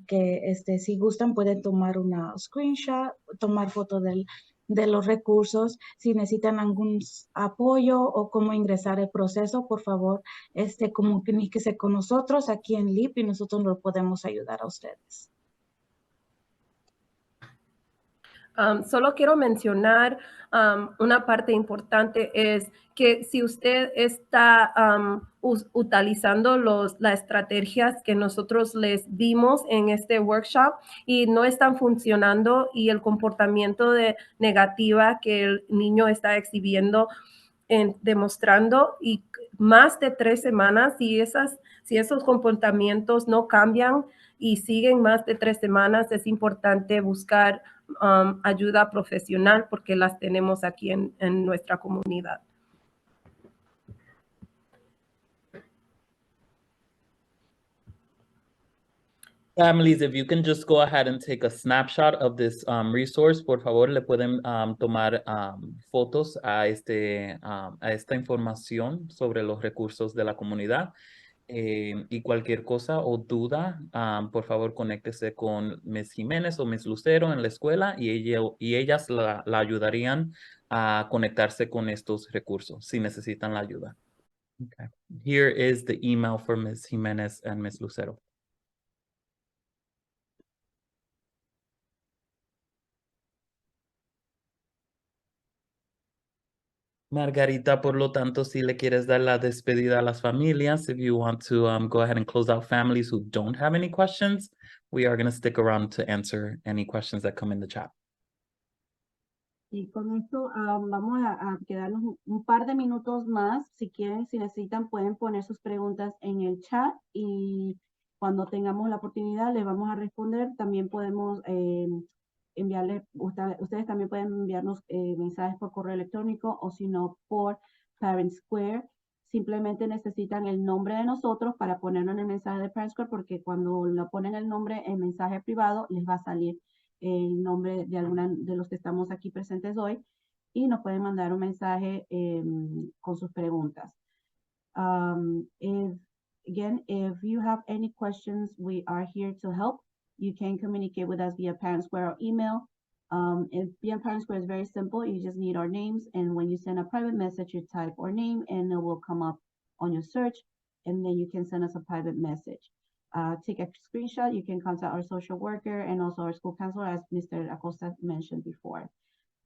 C: que si gustan pueden tomar una screenshot, tomar foto de los recursos. Si necesitan algún apoyo o cómo ingresar el proceso, por favor, comuníquese con nosotros aquí en LIP y nosotros lo podemos ayudar a ustedes.
B: Solo quiero mencionar una parte importante es que si usted está utilizando las estrategias que nosotros les dimos en este workshop y no están funcionando y el comportamiento negativa que el niño está exhibiendo, demostrando y más de 3 semanas, si esos comportamientos no cambian y siguen más de 3 semanas, es importante buscar ayuda profesional porque las tenemos aquí en nuestra comunidad.
D: Families, if you can just go ahead and take a snapshot of this resource, por favor, le pueden tomar fotos a esta información sobre los recursos de la comunidad. Y cualquier cosa o duda, por favor, conéctese con Ms. Jiménez o Ms. Lucero en la escuela y ellas la ayudarían a conectarse con estos recursos si necesitan la ayuda. Okay. Here is the email for Ms. Jiménez and Ms. Lucero. Margarita, por lo tanto, si le quieres dar la despedida a las familias, if you want to go ahead and close out families who don't have any questions, we are going to stick around to answer any questions that come in the chat.
A: Y con esto vamos a quedarnos un par de minutos más. Si quieren, si necesitan, pueden poner sus preguntas en el chat y cuando tengamos la oportunidad les vamos a responder. También podemos enviarles, ustedes también pueden enviarnos mensajes por correo electrónico o si no por Parent Square. Simplemente necesitan el nombre de nosotros para ponerlo en el mensaje de Parent Square porque cuando lo ponen el nombre en mensaje privado les va a salir el nombre de alguna de los que estamos aquí presentes hoy y nos pueden mandar un mensaje con sus preguntas. If you have any questions, we are here to help. You can communicate with us via Parent Square or email. Via Parent Square is very simple. You just need our names, and when you send a private message, you type our name, and it will come up on your search, and then you can send us a private message. Take a screenshot. You can contact our social worker and also our school counselor, as Mr. Acosta mentioned before.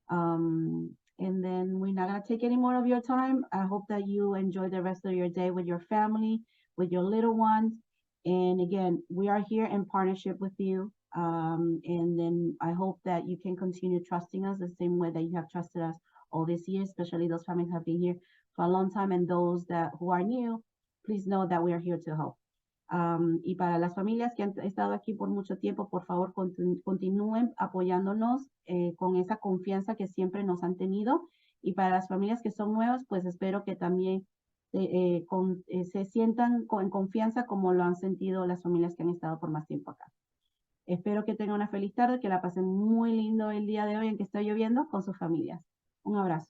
A: And then we're not going to take any more of your time. I hope that you enjoy the rest of your day with your family, with your little ones. And again, we are here in partnership with you. And then I hope that you can continue trusting us the same way that you have trusted us all this year, especially those families who have been here for a long time and those who are new. Please know that we are here to help. Y para las familias que han estado aquí por mucho tiempo, por favor, continúen apoyándonos con esa confianza que siempre nos han tenido. Y para las familias que son nuevas, pues espero que también se sientan en confianza como lo han sentido las familias que han estado por más tiempo acá. Espero que tengan una feliz tarde, que la pasen muy lindo el día de hoy en que está lloviendo con sus familias. Un abrazo.